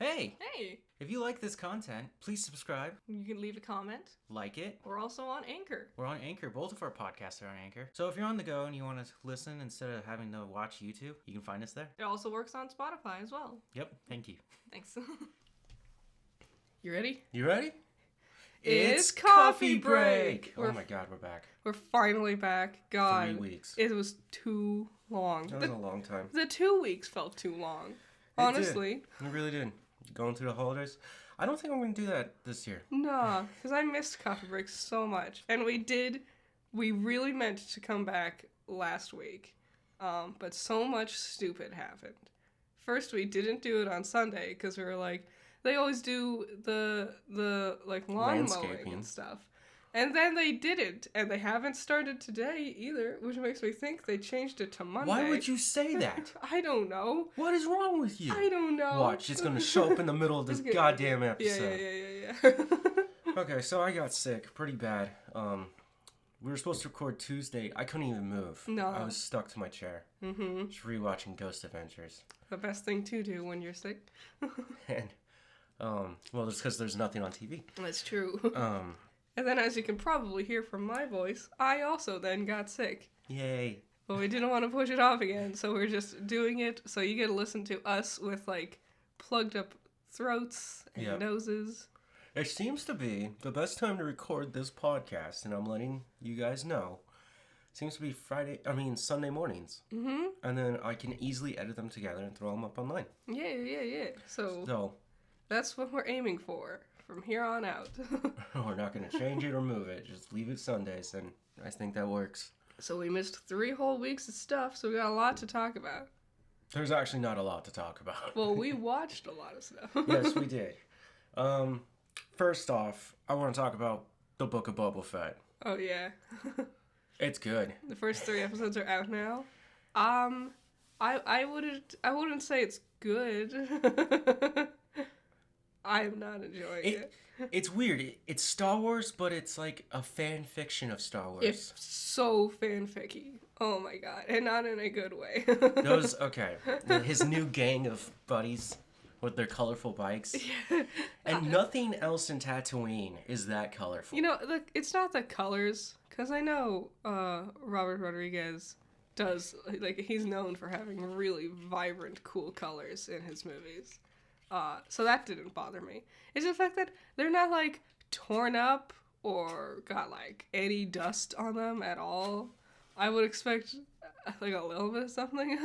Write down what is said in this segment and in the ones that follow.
Hey! Hey! If you like this content, please subscribe, You can leave a comment. like it. We're also on Anchor. We're on Anchor. Both of our podcasts are on Anchor. So if you're on the go and you want to listen instead of having to watch YouTube, you can find us there. It also works on Spotify as well. Yep, thank you. Thanks. You ready? You ready? It's coffee break! Oh my god, we're back. We're finally back. God. 3 weeks. It was too long. That was a long time. The 2 weeks felt too long. Honestly. It really did. Going through the holidays. I don't think I'm going to do that this year. Nah, because I missed coffee breaks so much. And we really meant to come back last week. But so much stupid happened. First, we didn't do it on Sunday because we were like, they always do the lawn mowing and stuff. And then they didn't, and they haven't started today either, which makes me think they changed it to Monday. Why would you say that? I don't know. What is wrong with you? I don't know. Watch, it's going to show up in the middle of this goddamn episode. Yeah. Okay, so I got sick pretty bad. We were supposed to record Tuesday. I couldn't even move. No. I was stuck to my chair. Mm-hmm. Just rewatching Ghost Adventures. The best thing to do when you're sick. And, well, it's because there's nothing on TV. That's true. And then, as you can probably hear from my voice, I also then got sick. Yay. But we didn't want to push it off again, so we're just doing it so you get to listen to us with, plugged up throats and noses. It seems to be the best time to record this podcast, and I'm letting you guys know. Seems to be Sunday mornings. Mm-hmm. And then I can easily edit them together and throw them up online. Yeah. So that's what we're aiming for from here on out. We're not going to change it or move it. Just leave it Sundays, and I think that works. So we missed 3 whole weeks of stuff, so we got a lot to talk about. There's actually not a lot to talk about. Well, we watched a lot of stuff. Yes, we did. First off, I want to talk about the Book of Boba Fett. Oh, yeah. It's good. The first 3 episodes are out now. I wouldn't say it's good. I'm not enjoying it. It's weird. It's Star Wars, but it's like a fan fiction of Star Wars. It's so fanficky. Oh my god. And not in a good way. His new gang of buddies with their colorful bikes. Yeah. And nothing else in Tatooine is that colorful. You know, it's not the colors, because I know Robert Rodriguez does, he's known for having really vibrant, cool colors in his movies. So that didn't bother me. It's the fact that they're not, torn up or got, any dust on them at all. I would expect, a little bit of something.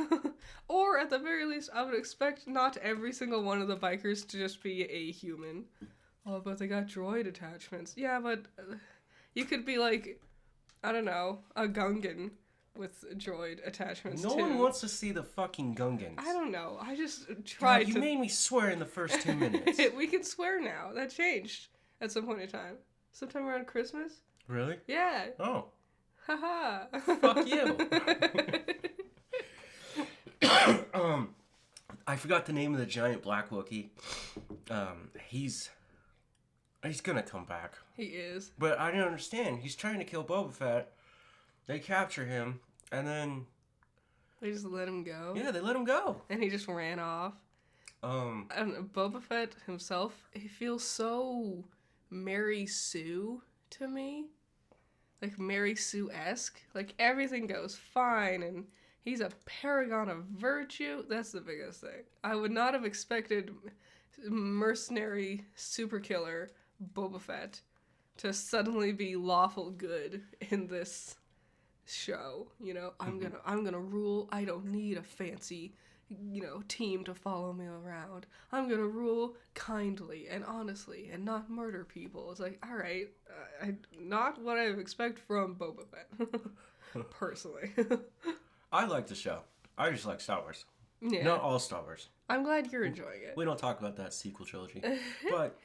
Or, at the very least, I would expect not every single one of the bikers to just be a human. Oh, but they got droid attachments. Yeah, but you could be, I don't know, a Gungan with droid attachments, No one wants to see the fucking Gungans. I don't know. I just tried to... You made me swear in the first 2 minutes. We can swear now. That changed at some point in time. Sometime around Christmas. Really? Yeah. Oh. Haha. Fuck you. I forgot the name of the giant black Wookiee. He's gonna come back. He is. But I don't understand. He's trying to kill Boba Fett. They capture him, and then... They just let him go? Yeah, they let him go. And he just ran off. And Boba Fett himself, he feels so Mary Sue to me. Mary Sue-esque. Everything goes fine, and he's a paragon of virtue. That's the biggest thing. I would not have expected mercenary super killer Boba Fett to suddenly be lawful good in this show. I'm gonna rule. I don't need a fancy team to follow me around. I'm gonna rule kindly and honestly and not murder people. It's all right, not what I expect from Boba Fett. Personally. I like the show. I just like Star Wars. Yeah. Not all Star Wars. I'm glad you're enjoying it. We don't talk about that sequel trilogy. But,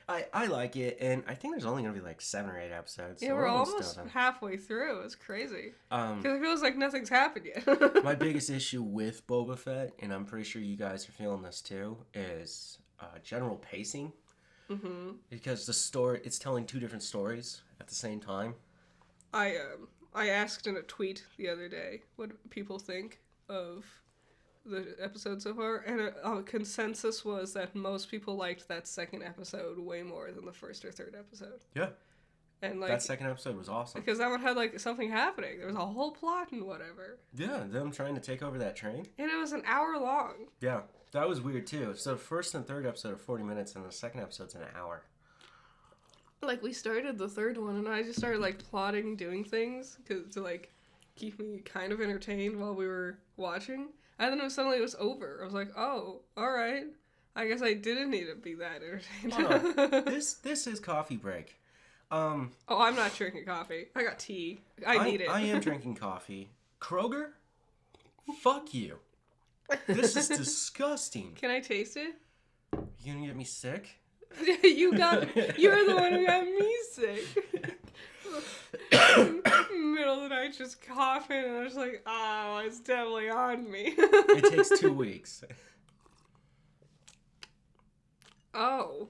I like it, and I think there's only going to be 7 or 8 episodes. Yeah, so we're almost halfway through. It's crazy. Because it feels like nothing's happened yet. My biggest issue with Boba Fett, and I'm pretty sure you guys are feeling this too, is general pacing. Mm-hmm. Because the story, it's telling 2 different stories at the same time. I asked in a tweet the other day what people think of the episode so far, and a consensus was that most people liked that second episode way more than the first or third episode. Yeah. And like that second episode was awesome. Because that one had like something happening. There was a whole plot and whatever. Yeah, them trying to take over that train. And it was an hour long. Yeah, that was weird too. So the first and third episode are 40 minutes, and the second episode's an hour. Like, we started the third one, and I just started like plotting, doing things to like keep me kind of entertained while we were watching. And then suddenly it was over. I was like, oh, all right. I guess I didn't need to be that entertained. Oh, this is coffee break. Oh, I'm not drinking coffee. I got tea. I need it. I am drinking coffee. Kroger? Fuck you. This is disgusting. Can I taste it? You gonna get me sick? You're the one who got me sick. Middle of the night, just coughing, and I was like, oh, it's definitely on me. It takes 2 weeks. Oh,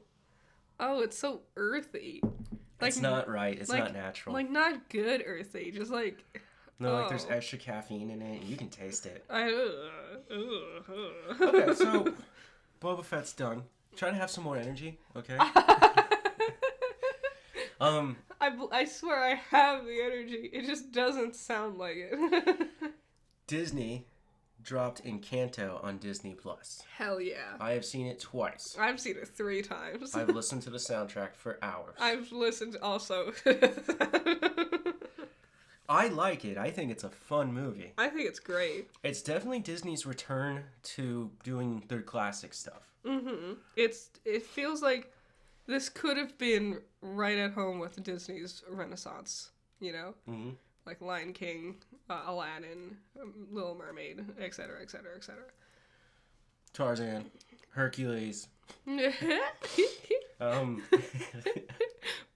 it's so earthy. Like, it's not right. It's like, not natural. Like, not good earthy. Just like... No, like there's extra caffeine in it. You can taste it. Okay, so Boba Fett's done. Try to have some more energy, okay? I swear I have the energy. It just doesn't sound like it. Disney dropped Encanto on Disney Plus. Hell yeah. I have seen it twice. I've seen it 3 times. I've listened to the soundtrack for hours. I've listened also. I like it. I think it's a fun movie. I think it's great. It's definitely Disney's return to doing their classic stuff. Mm-hmm. It feels like this could have been right at home with Disney's Renaissance, you know? Mm-hmm. Like Lion King, Aladdin, Little Mermaid, etc., etc., etc. Tarzan, Hercules.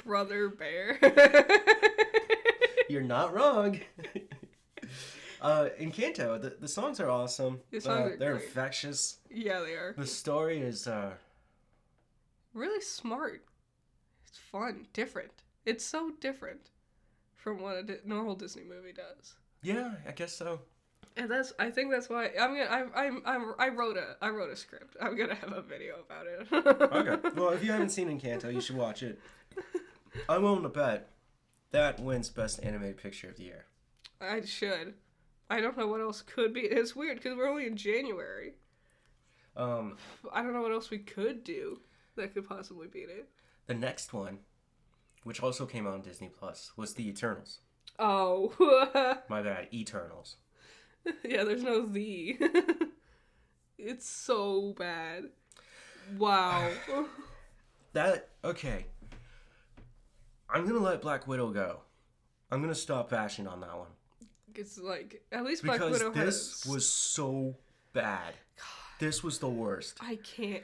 Brother Bear. You're not wrong. Encanto, the songs are awesome. The songs are they're great. infectious. Yeah, they are. The story is really smart. It's fun, different. It's so different from what a normal Disney movie does. Yeah, I guess so. And I think that's why I wrote a script. I'm gonna have a video about it. Okay. Well, if you haven't seen Encanto, you should watch it. I'm willing to bet that wins Best Animated Picture of the Year. I should. I don't know what else could be. It's weird because we're only in January. I don't know what else we could do that could possibly beat it. The next one, which also came out on Disney Plus, was The Eternals. Oh. My bad, Eternals. Yeah, there's no the. It's so bad. Wow. Okay. I'm gonna let Black Widow go. I'm gonna stop bashing on that one. It's like, at least Black Widow Because this was so bad. This was the worst. I can't,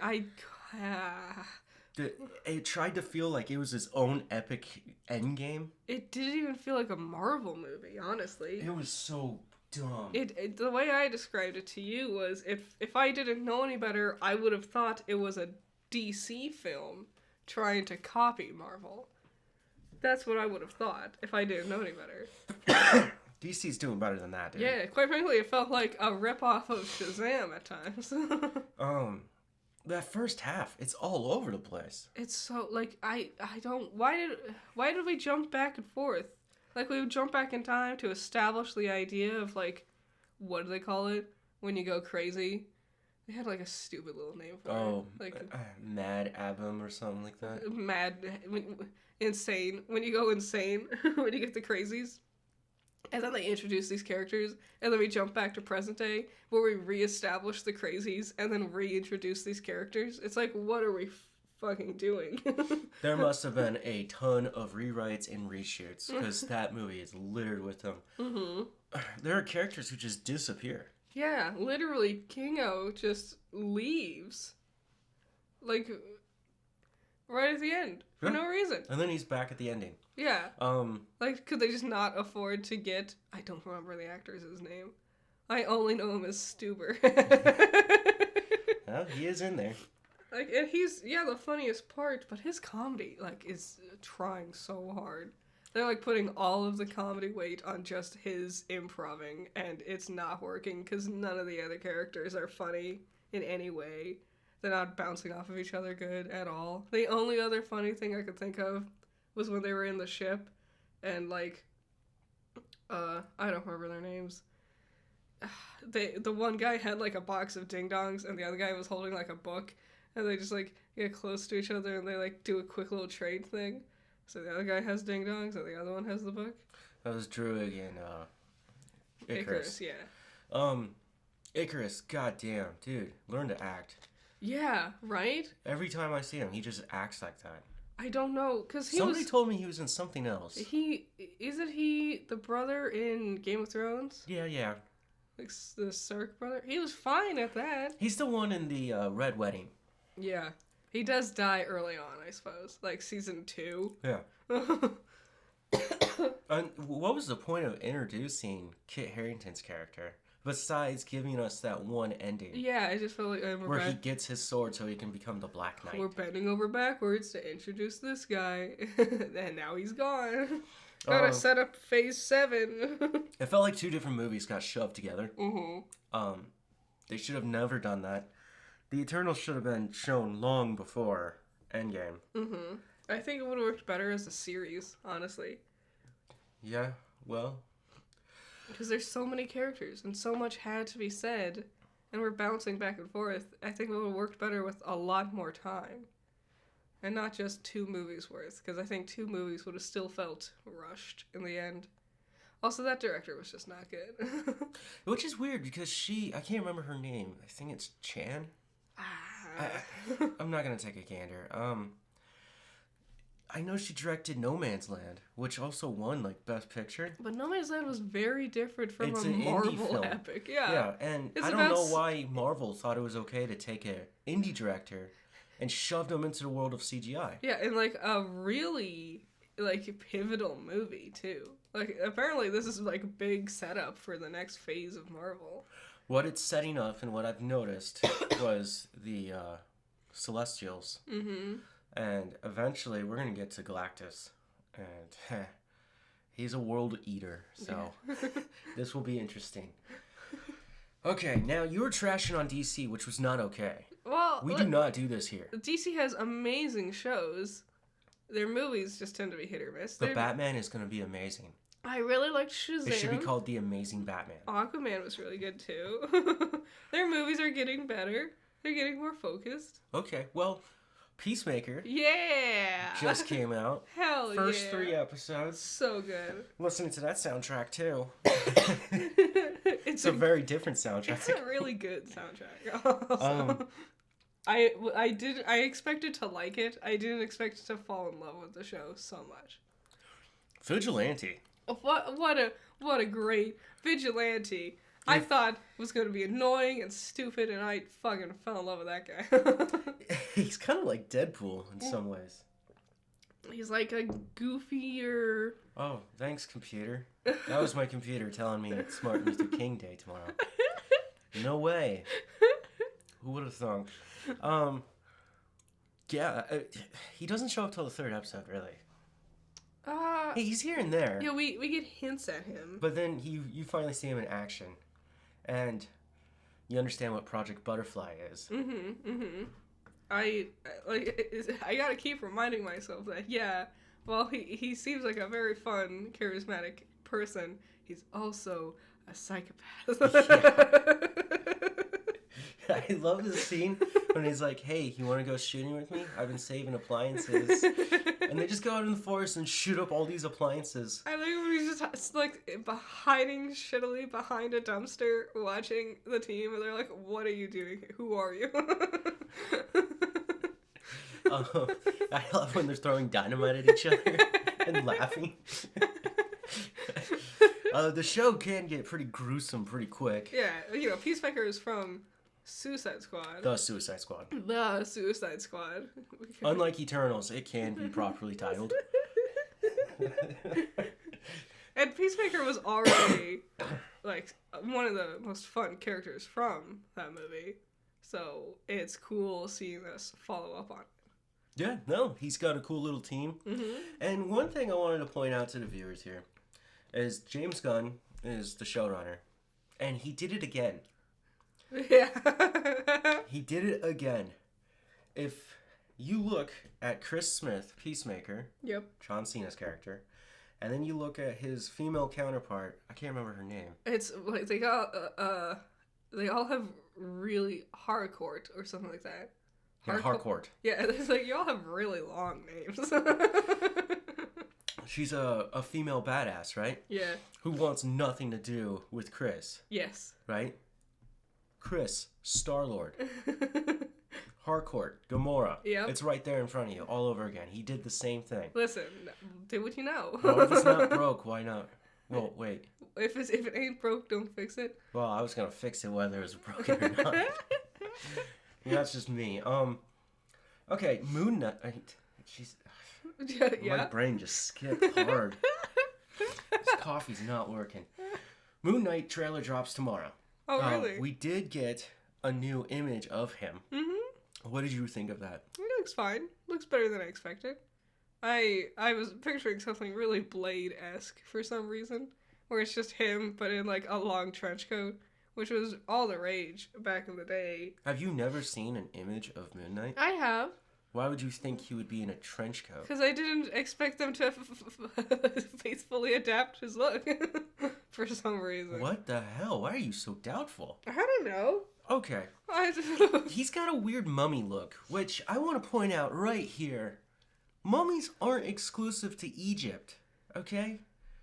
It tried to feel like it was its own epic endgame. It didn't even feel like a Marvel movie, honestly. It was so dumb. The way I described it to you was, if I didn't know any better, I would have thought it was a DC film trying to copy Marvel. That's what I would have thought if I didn't know any better. DC's doing better than that, dude. Yeah, quite frankly, it felt like a ripoff of Shazam at times. That first half, it's all over the place. It's so, like, I don't... Why did we jump back and forth? Like, we would jump back in time to establish the idea of, like, what do they call it? When you go crazy? They had, like, a stupid little name for it. Like, Mad Abum or something like that. Insane. When you go insane, when you get the crazies. And then they introduce these characters, and then we jump back to present day, where we reestablish the crazies, and then reintroduce these characters. It's like, what are we fucking doing? There must have been a ton of rewrites and reshoots, because that movie is littered with them. Mm-hmm. There are characters who just disappear. Yeah, literally, Kingo just leaves. Like, right at the end. For no reason. And then he's back at the ending. Yeah. Like, could they just not afford to get... I don't remember the actor's name. I only know him as Stuber. Well, he is in there. Like, and he's, the funniest part, but his comedy, like, is trying so hard. They're like putting all of the comedy weight on just his improving, and it's not working because none of the other characters are funny in any way. They're not bouncing off of each other good at all. The only other funny thing I could think of was when they were in the ship, and like, I don't remember their names. The one guy had like a box of ding dongs, and the other guy was holding like a book, and they just like get close to each other, and they like do a quick little trade thing. So the other guy has ding dongs, and the other one has the book. That was Druid and Icarus. Yeah. Icarus, goddamn, dude, learn to act. Yeah, right? Every time I see him, he just acts like that. I don't know, because Somebody told me he was in something else. Isn't he the brother in Game of Thrones? Yeah. Like, the Stark brother? He was fine at that. He's the one in the Red Wedding. Yeah. He does die early on, I suppose. Like, season 2. Yeah. And what was the point of introducing Kit Harington's character? Besides giving us that one ending. Yeah, I just felt like... where he gets his sword so he can become the Black Knight. We're bending over backwards to introduce this guy. And now he's gone. Gotta set up phase 7. It felt like 2 different movies got shoved together. Mm-hmm. They should have never done that. The Eternals should have been shown long before Endgame. Mm-hmm. I think it would have worked better as a series, honestly. Yeah, well... Because there's so many characters, and so much had to be said, and we're bouncing back and forth. I think it would have worked better with a lot more time. And not just 2 movies worth, because I think 2 movies would have still felt rushed in the end. Also, that director was just not good. Which is weird, because I can't remember her name. I think it's Chan? I'm not going to take a gander. I know she directed No Man's Land, which also won, like, Best Picture. But No Man's Land was very different from it's a an Marvel indie film. epic. Yeah. Yeah, and I don't know why Marvel thought it was okay to take an indie director and shoved him into the world of CGI. Yeah, and, like, a really, like, pivotal movie, too. Like, apparently this is, like, a big setup for the next phase of Marvel. What it's setting up and what I've noticed was the Celestials. Mm-hmm. And eventually we're going to get to Galactus. And he's a world eater, so this will be interesting. Okay, now you were trashing on DC, which was not okay. Well, we do not do this here. DC has amazing shows. Their movies just tend to be hit or miss. The Batman is going to be amazing. I really liked Shazam. It should be called The Amazing Batman. Aquaman was really good, too. Their movies are getting better. They're getting more focused. Okay, well, Peacemaker. Yeah! Just came out. Hell yeah. First 3 episodes. So good. Listening to that soundtrack, too. It's a very different soundtrack. It's a really good soundtrack. I expected to like it. I didn't expect to fall in love with the show so much. Vigilante. What a great Vigilante. I thought was going to be annoying and stupid, and I fucking fell in love with that guy. He's kind of like Deadpool in some ways. He's like a goofier... Oh, thanks, computer. That was my computer telling me it's Martin Luther King Day tomorrow. No way. Who would have thunk? Yeah, he doesn't show up till the 3rd episode, really. He's here and there. Yeah, we get hints at him. But then you finally see him in action. And you understand what Project Butterfly is. I gotta keep reminding myself that, yeah, while he seems like a very fun, charismatic person, he's also a psychopath. Yeah. I love the scene when he's like, hey, you want to go shooting with me? I've been saving appliances. And they just go out in the forest and shoot up all these appliances. I like when he's just like hiding shittily behind a dumpster watching the team, and they're like, what are you doing? Who are you? I love when they're throwing dynamite at each other and laughing. The show can get pretty gruesome pretty quick. Yeah, Peacemaker is from Suicide Squad. The Suicide Squad. The Suicide Squad. Unlike Eternals, it can be properly titled. And Peacemaker was already, like, one of the most fun characters from that movie. So it's cool seeing us follow up on it. Yeah, no, he's got a cool little team. Mm-hmm. And one thing I wanted to point out to the viewers here is James Gunn is the showrunner. And he did it again. Yeah. He did it again. If you look at Chris Smith, Peacemaker, Yep. John Cena's character, and then you look at his female counterpart, I can't remember her name. It's like they all have really Harcourt or something like that. Yeah, Harcourt. Yeah, it's like you all have really long names. She's a female badass, right? Yeah. Who wants nothing to do with Chris. Yes. Right? Chris, Star-Lord. Harcourt, Gamora. Yep. It's right there in front of you, all over again. He did the same thing. Listen, do what you know. Well, if it's not broke, why not? Well, wait. If it ain't broke, don't fix it. Well, I was gonna fix it whether it was broken or not. That's just me. Okay, Moon Knight. Jeez, Yeah. my brain just skipped hard. This coffee's not working. Moon Knight trailer drops tomorrow. Oh, really? We did get a new image of him. Mm-hmm. What did you think of that? It looks fine. Looks better than I expected. I was picturing something really Blade-esque for some reason, where it's just him, but in like a long trench coat, which was all the rage back in the day. Have you never seen an image of Moon Knight? I have. Why would you think he would be in a trench coat? Because I didn't expect them to faithfully adapt his look for some reason. What the hell? Why are you so doubtful? I don't know. Okay. He's got a weird mummy look, which I want to point out right here. Mummies aren't exclusive to Egypt, okay?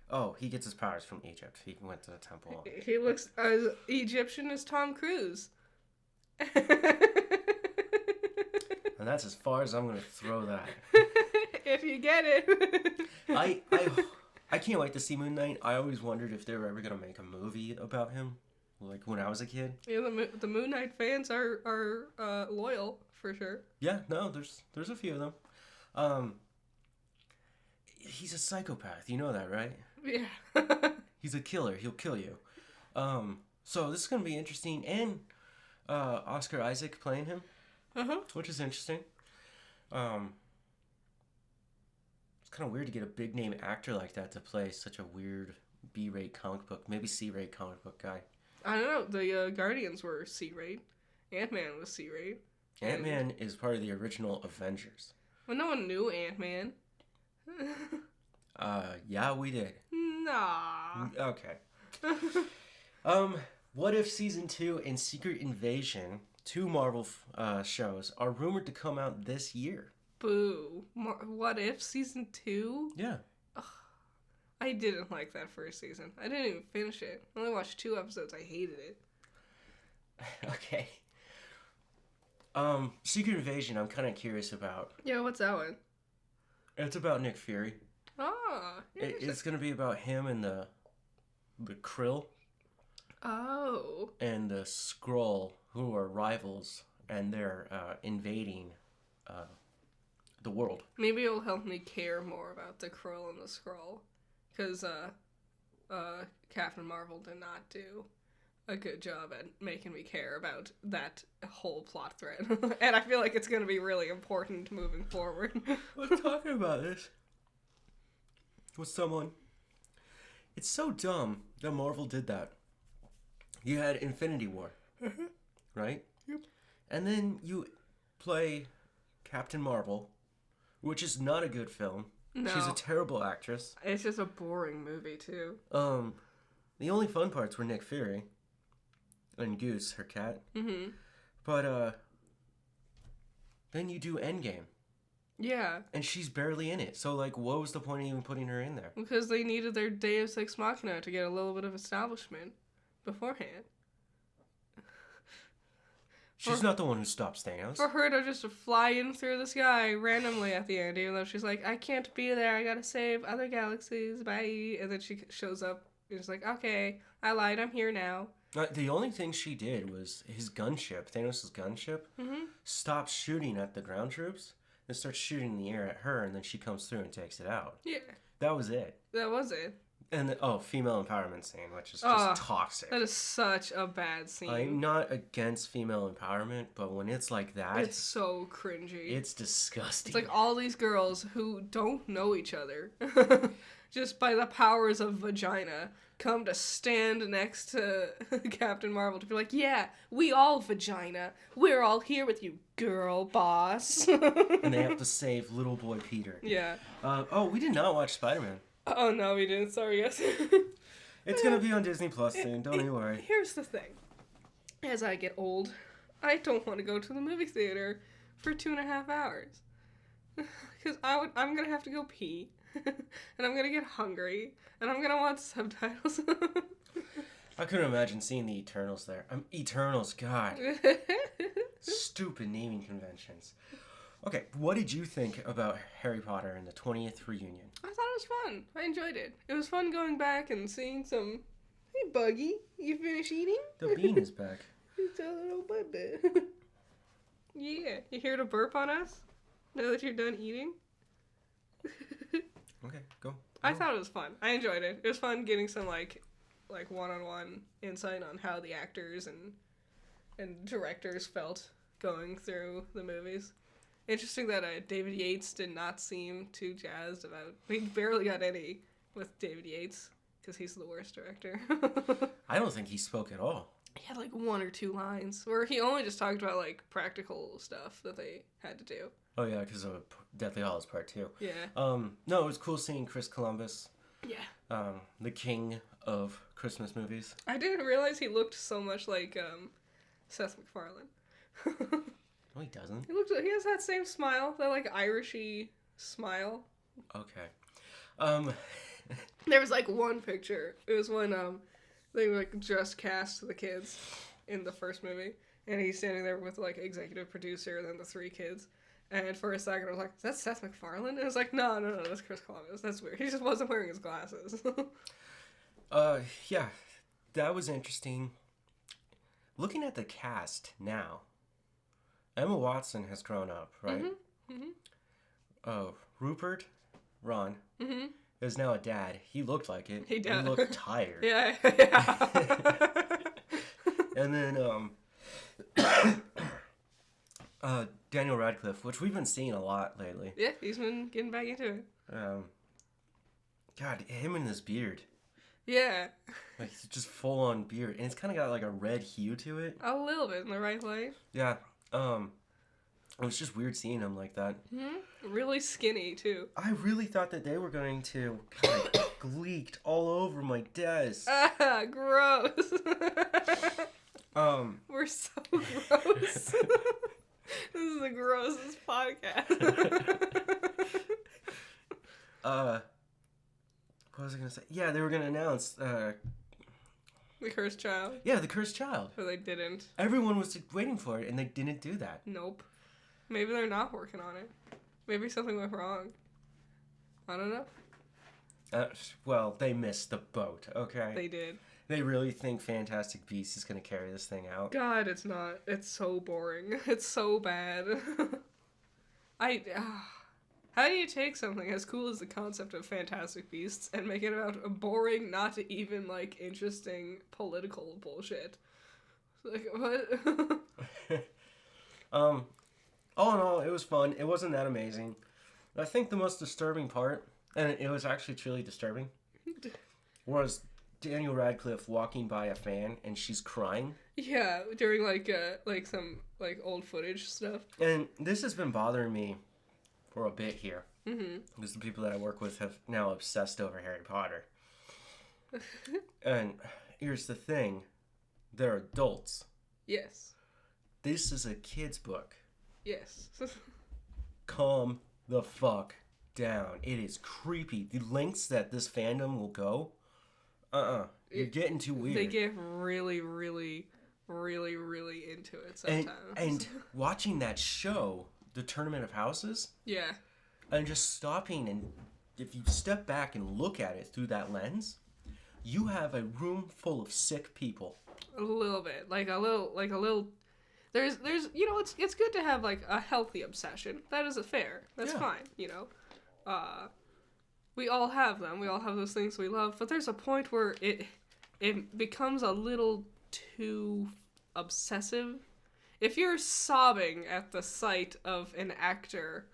Oh, he gets his powers from Egypt. He went to the temple. He looks as Egyptian as Tom Cruise. And that's as far as I'm going to throw that. If you get it. I can't wait to see Moon Knight. I always wondered if they were ever going to make a movie about him, like when I was a kid. Yeah, the Moon Knight fans are loyal, for sure. Yeah, no, there's a few of them. He's a psychopath. You know that, right? Yeah. He's a killer. He'll kill you. So this is going to be interesting. And Oscar Isaac playing him. Uh-huh. Which is interesting. It's kind of weird to get a big name actor like that to play such a weird B-rate comic book, maybe C-rate comic book guy. I don't know. The Guardians were C-rate. Ant-Man was C-rate. Ant-Man is part of the original Avengers. Well, no one knew Ant-Man. Yeah, we did. Nah. Okay. What If Season 2 and Secret Invasion, two Marvel shows, are rumored to come out this year. Boo. What If Season 2? Yeah. Ugh. I didn't like that first season. I didn't even finish it. I only watched 2 episodes. I hated it. Okay. Secret Invasion, I'm kind of curious about. Yeah, what's that one? It's about Nick Fury. Oh. It's going to be about him and the Krill. Oh. And the Skrull, who are rivals, and they're invading the world. Maybe it'll help me care more about the Krill and the Skrull. Because Captain Marvel did not do a good job at making me care about that whole plot thread. And I feel like it's going to be really important moving forward. I was talking about this with someone. It's so dumb that Marvel did that. You had Infinity War, right? Yep. And then you play Captain Marvel, which is not a good film. No. She's a terrible actress. It's just a boring movie, too. The only fun parts were Nick Fury and Goose, her cat. Mm-hmm. But, then you do Endgame. Yeah. And she's barely in it. So, like, what was the point of even putting her in there? Because they needed their Deus Ex Machina to get a little bit of establishment beforehand. She's not the one who stops Thanos. For her to just fly in through the sky randomly at the end, even though she's like, I can't be there, I gotta save other galaxies, bye. And then she shows up and is like, okay, I lied, I'm here now. The only thing she did was his gunship, Thanos' gunship, stops shooting at the ground troops and starts shooting in the air at her, and then she comes through and takes it out. Yeah. That was it. That was it. And female empowerment scene, which is just toxic. That is such a bad scene. I'm not against female empowerment, but when it's like that, it's so cringy. It's disgusting. It's like all these girls who don't know each other, just by the powers of vagina, come to stand next to Captain Marvel to be like, yeah, we all vagina. We're all here with you, girl boss. And they have to save little boy Peter. Yeah. We did not watch Spider-Man. Oh, no, we didn't. Sorry, guys. It's going to be on Disney Plus soon. Don't even worry. Here's the thing. As I get old, I don't want to go to the movie theater for 2.5 hours. Because I'm going to have to go pee. And I'm going to get hungry. And I'm going to want subtitles. I couldn't imagine seeing the Eternals there. Eternals, God. Stupid naming conventions. Okay, what did you think about Harry Potter and the 20th reunion? I thought it was fun. I enjoyed it. It was fun going back and seeing some... Hey, Buggy, you finished eating? The bean is back. It's a little baby. Yeah, you here to burp on us? Now that you're done eating? Okay, go. I thought it was fun. I enjoyed it. It was fun getting some, like one-on-one insight on how the actors and directors felt going through the movies. Interesting that David Yates did not seem too jazzed about... We barely got any with David Yates, because he's the worst director. I don't think he spoke at all. He had, 1 or 2 lines, where he only just talked about, practical stuff that they had to do. Oh, yeah, because of Deathly Hallows Part 2. Yeah. No, it was cool seeing Chris Columbus. Yeah. The king of Christmas movies. I didn't realize he looked so much like, Seth MacFarlane. No, he doesn't. He has that same smile, that Irishy smile. Okay. There was one picture. It was when they just cast the kids in the first movie, and he's standing there with executive producer and then the 3 kids. And for a second, I was like, "Is that Seth MacFarlane?" And it was like, "No, that's Chris Columbus. That's weird. He just wasn't wearing his glasses." Yeah, that was interesting. Looking at the cast now. Emma Watson has grown up, right? Mm-hmm. Mm-hmm. Rupert, Ron, is now a dad. He looked like it. He does. He looked tired. Yeah. And then, Daniel Radcliffe, which we've been seeing a lot lately. Yeah, he's been getting back into it. God, him and his beard. Yeah. It's just full on beard. And it's kind of got a red hue to it. A little bit in the right light. Yeah. It was just weird seeing him like that. Mm-hmm. Really skinny, too. I really thought that they were going to leaked all over my desk. Ah, gross. We're so gross. This is the grossest podcast. What was I going to say? Yeah, they were going to announce, The Cursed Child? Yeah, The Cursed Child. But they didn't. Everyone was waiting for it, and they didn't do that. Nope. Maybe they're not working on it. Maybe something went wrong. I don't know. Well, they missed the boat, okay? They did. They really think Fantastic Beasts is going to carry this thing out? God, it's not. It's so boring. It's so bad. How do you take something as cool as the concept of Fantastic Beasts and make it about a boring, not even, interesting political bullshit? What? All in all, it was fun. It wasn't that amazing. I think the most disturbing part, and it was actually truly disturbing, was Daniel Radcliffe walking by a fan and she's crying. Yeah, during some old footage stuff. And this has been bothering me for a bit here. Mm-hmm. Because the people that I work with have now obsessed over Harry Potter. And here's the thing. They're adults. Yes. This is a kid's book. Yes. Calm the fuck down. It is creepy. The lengths that this fandom will go. You're getting too weird. They get really, really, really, really into it sometimes. And watching that show, The Tournament of Houses. Yeah. And just stopping, and if you step back and look at it through that lens, you have a room full of sick people. A little bit. There's it's good to have a healthy obsession. That is fair. That's fine, We all have them. We all have those things we love. But there's a point where it becomes a little too obsessive. If you're sobbing at the sight of an actor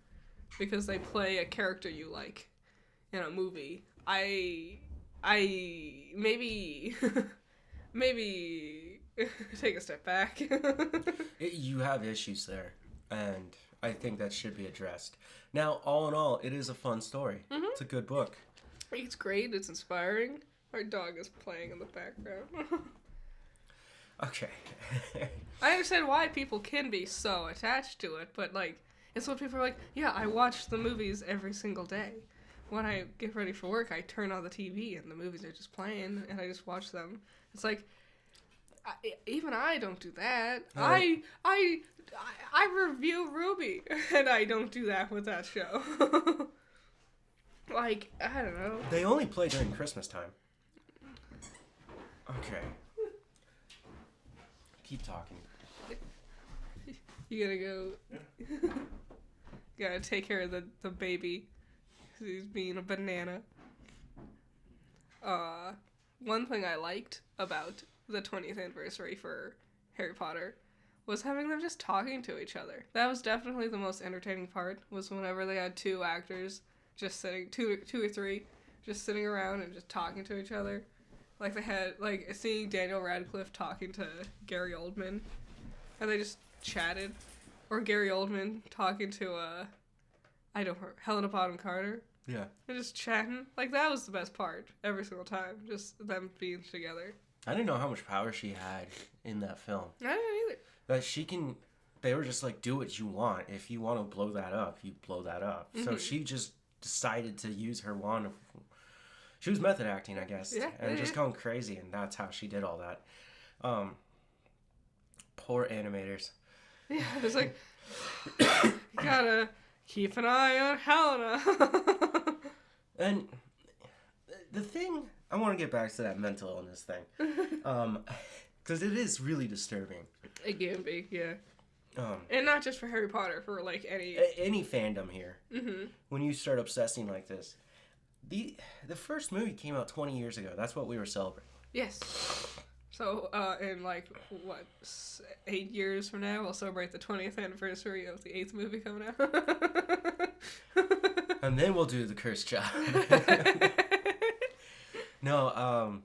because they play a character you like in a movie, I maybe take a step back. You have issues there, and I think that should be addressed. Now, all in all, it is a fun story. Mm-hmm. It's a good book. It's great. It's inspiring. Our dog is playing in the background. Okay. I understand why people can be so attached to it, but, like, it's what people are like, yeah, I watch the movies every single day. When I get ready for work, I turn on the TV and the movies are just playing, and I just watch them. It's like, even I don't do that. I review Ruby, and I don't do that with that show. Like, I don't know. They only play during Christmas time. Okay. Keep talking. You gotta go. You gotta take care of the baby. He's being a banana. One thing I liked about the 20th anniversary for Harry Potter was having them just talking to each other. That was definitely the most entertaining part, was whenever they had two actors just sitting, two or three, just sitting around and just talking to each other. Like, they had, like, seeing Daniel Radcliffe talking to Gary Oldman, and they just chatted. Or Gary Oldman talking to, Helena Bonham Carter. Yeah. And just chatting. Like, that was the best part every single time. Just them being together. I didn't know how much power she had in that film. I didn't either. That they were just like, do what you want. If you want to blow that up, you blow that up. Mm-hmm. So she just decided to use her wand. She was method acting, I guess. Yeah. And just going crazy, and that's how she did all that. Poor animators. Yeah, it's like, you gotta keep an eye on Helena. And the thing, I want to get back to that mental illness thing. Because it is really disturbing. It can be, yeah. And not just for Harry Potter, for, like, any fandom here. Mm-hmm. When you start obsessing like this. The first movie came out 20 years ago. That's what we were celebrating. Yes. So, in, like, 8 years from now, we'll celebrate the 20th anniversary of the 8th movie coming out. And then we'll do the cursed child. No,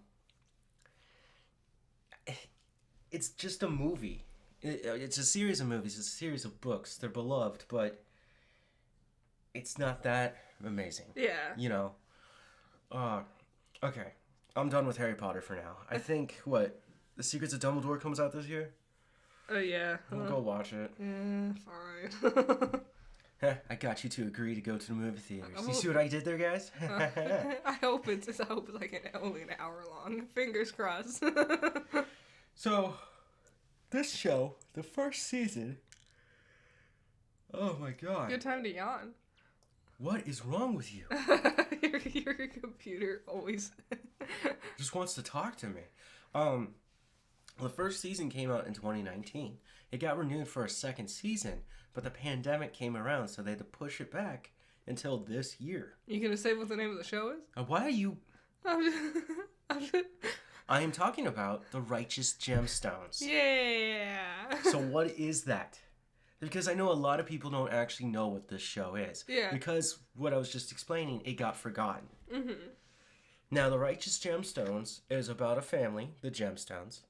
it's just a movie. It's a series of movies. It's a series of books. They're beloved, but it's not that amazing. Yeah. You know? Okay. I'm done with Harry Potter for now. I think, The Secrets of Dumbledore comes out this year? Oh, yeah. We'll go watch it. Yeah, fine. I got you to agree to go to the movie theaters. You see what I did there, guys? I hope it's like only an hour long. Fingers crossed. So, this show, the first season. Oh my god. Good time to yawn. What is wrong with you? Your computer always just wants to talk to me. The first season came out in 2019. It got renewed for a second season, but the pandemic came around, so they had to push it back until this year. You gonna say what the name of the show is? Why are you... I am talking about the Righteous Gemstones. Yeah. So what is that? Because I know a lot of people don't actually know what this show is. Yeah. Because what I was just explaining, it got forgotten. Mm-hmm. Now, the Righteous Gemstones is about a family, the Gemstones,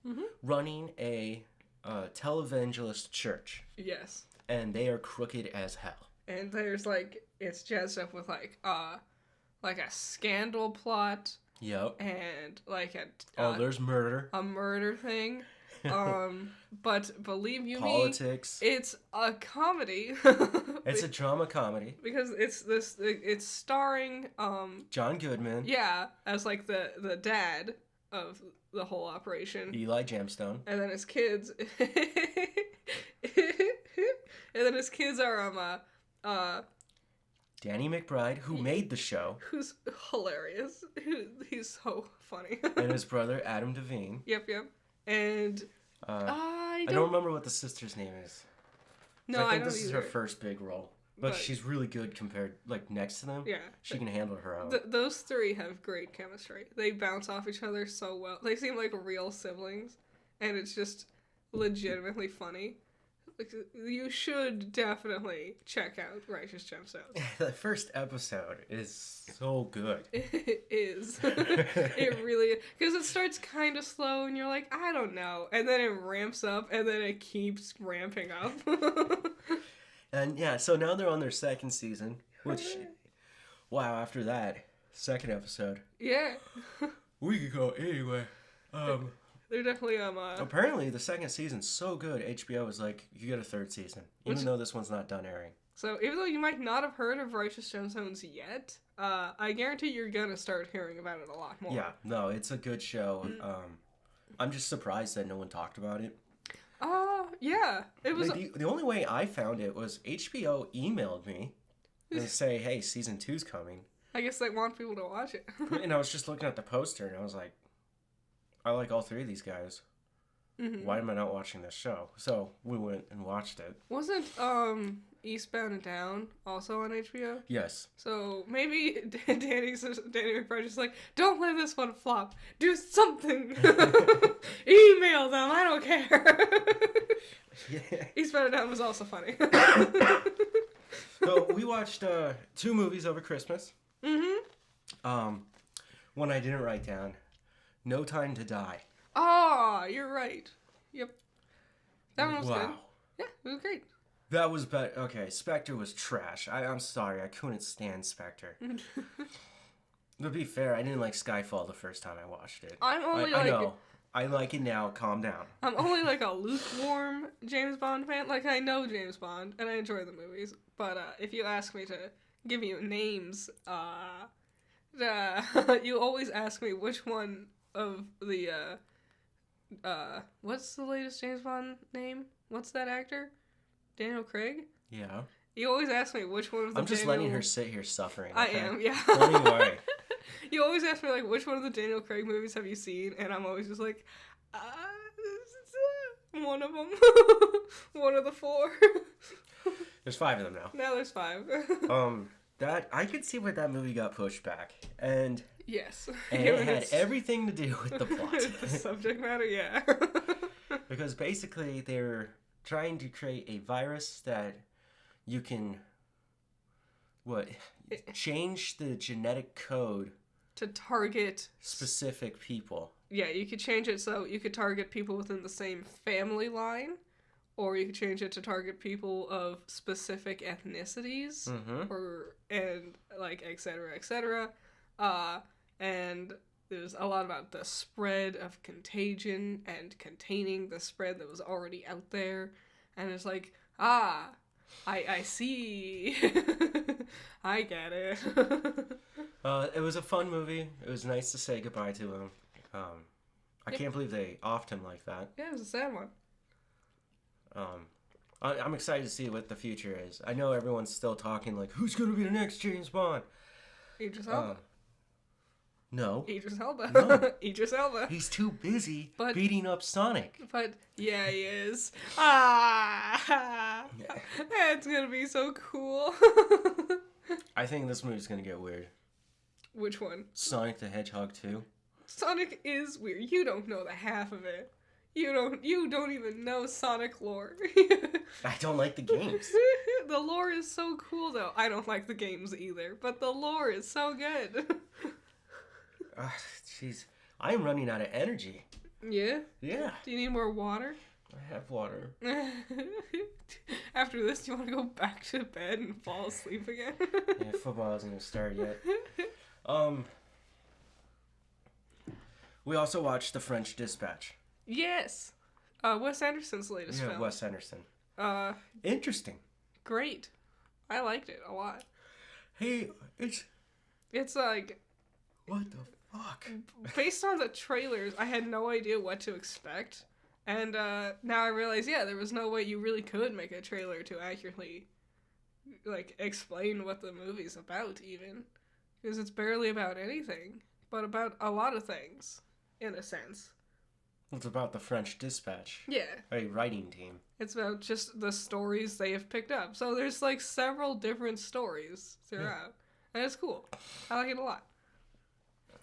running a televangelist church. Yes. And they are crooked as hell. And there's, like, it's jazzed up with, like a scandal plot. Yep. And, like, there's murder. A murder thing. But believe you Politics. me, it's a comedy. It's a drama comedy. Because it's starring, John Goodman. Yeah, as, like, the dad of the whole operation. Eli Gemstone. And then his kids... are, Danny McBride, who made the show. Who's hilarious. He's so funny. And his brother, Adam Devine. Yep. And I don't remember what the sister's name is. No, I think this is her first big role. But she's really good compared, like, next to them. Yeah. She can handle her own. Those three have great chemistry. They bounce off each other so well. They seem like real siblings, and it's just legitimately funny. Like, you should definitely check out Righteous Gemstones. The first episode is so good. It is. It really is. Because it starts kind of slow, and you're like, I don't know. And then it ramps up, and then it keeps ramping up. And yeah, so now they're on their second season, which, wow, after that second episode. Yeah. We could go anywhere. They're definitely Apparently, the second season's so good, HBO was like, you get a third season, even though this one's not done airing. So, even though you might not have heard of Righteous Gemstones yet, I guarantee you're gonna start hearing about it a lot more. Yeah, no, it's a good show. I'm just surprised that no one talked about it. Yeah. It was... The only way I found it was HBO emailed me and say, hey, season 2's coming. I guess they want people to watch it. And I was just looking at the poster, and I was like, I like all three of these guys. Mm-hmm. Why am I not watching this show? So we went and watched it. Wasn't Eastbound and Down also on HBO? Yes. So maybe Danny McBride is like, don't let this one flop. Do something. Email them. I don't care. Yeah. Eastbound and Down was also funny. So we watched 2 movies over Christmas. Mm-hmm. One I didn't write down. No Time to Die. Oh, you're right. Yep. That one was good. Wow. Yeah, it was great. That was better. Okay, Spectre was trash. I'm sorry. I couldn't stand Spectre. To be fair, I didn't like Skyfall the first time I watched it. I know. I like it now. Calm down. I'm only like a lukewarm James Bond fan. Like, I know James Bond, and I enjoy the movies. But if you ask me to give you names, you always ask me which one of the, what's the latest James Bond name? What's that actor? Daniel Craig? Yeah. You always ask me which one of the I'm just letting her sit here suffering. Okay? I am, yeah. Don't even worry. You always ask me, like, which one of the Daniel Craig movies have you seen? And I'm always just like, one of them. One of the 4. There's 5 of them now. Now there's 5. That I could see why that movie got pushed back. And yes. And it had everything to do with the plot. The subject matter, yeah. Because basically they're trying to create a virus that you can change the genetic code to target specific people. Yeah, you could change it so you could target people within the same family line, or you could change it to target people of specific ethnicities, and like et cetera, and there's a lot about the spread of contagion and containing the spread that was already out there, and it's like, I see. I get it. It was a fun movie. It was nice to say goodbye to him. I can't believe they offed him like that. Yeah, it was a sad one. I'm excited to see what the future is. I know everyone's still talking like, who's going to be the next James Bond? Idris Elba. No. Idris Elba. No. Idris Elba. He's too busy beating up Sonic. But, yeah, he is. It's going to be so cool. I think this movie's going to get weird. Which one? Sonic the Hedgehog 2. Sonic is weird. You don't know the half of it. You don't even know Sonic lore. I don't like the games. The lore is so cool, though. I don't like the games either, but the lore is so good. Jeez. I'm running out of energy. Yeah? Yeah. Do you need more water? I have water. After this, do you want to go back to bed and fall asleep again? Yeah, football isn't going to start yet. We also watched The French Dispatch. Yes. Wes Anderson's latest film. Yeah, Wes Anderson. Interesting. Great. I liked it a lot. Hey, It's like... What the fuck? Based on the trailers, I had no idea what to expect. And now I realize, yeah, there was no way you really could make a trailer to accurately, like, explain what the movie's about, even. Because it's barely about anything, but about a lot of things, in a sense. It's about the French Dispatch. Yeah. A writing team. It's about just the stories they have picked up. So there's like several different stories throughout. And it's cool. I like it a lot.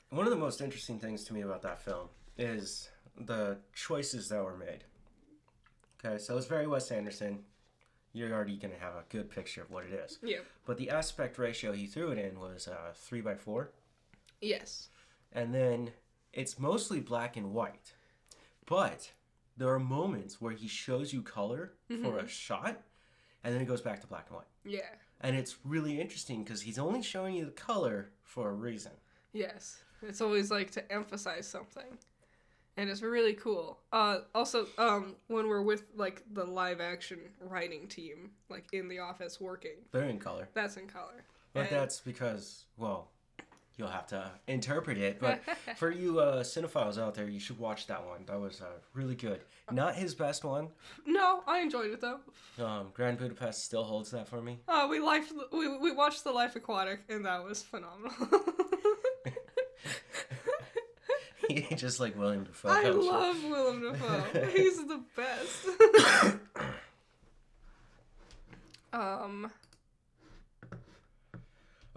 One of the most interesting things to me about that film is the choices that were made. Okay, so it's very Wes Anderson. You're already going to have a good picture of what it is. Yeah. But the aspect ratio he threw it in was 3:4. Yes. And then it's mostly black and white. But there are moments where he shows you color for a shot, and then it goes back to black and white. Yeah. And it's really interesting because he's only showing you the color for a reason. Yes. It's always like to emphasize something. And it's really cool. Also, when we're with like the live action writing team, like in the office working. They're in color. That's in color. But that's because, well, you'll have to interpret it. But for you cinephiles out there, you should watch that one. That was really good. Not his best one. No, I enjoyed it though. Grand Budapest still holds that for me. We watched The Life Aquatic, and that was phenomenal. He just like William Dafoe. I love Willem Dafoe. He's the best.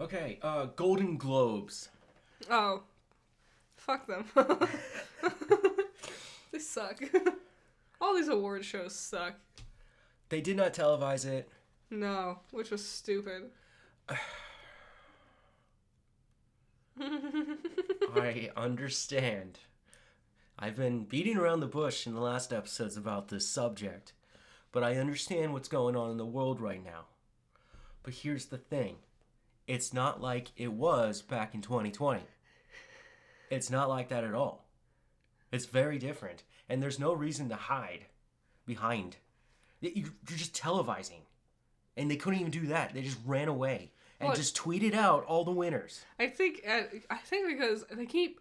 Okay, Golden Globes. Oh. Fuck them. They suck. All these award shows suck. They did not televise it. No, which was stupid. I understand. I've been beating around the bush in the last episodes about this subject, but I understand what's going on in the world right now. But here's the thing. It's not like it was back in 2020. It's not like that at all. It's very different, and there's no reason to hide behind. You're just televising, and they couldn't even do that. They just ran away. And just tweeted out all the winners. I think because they keep,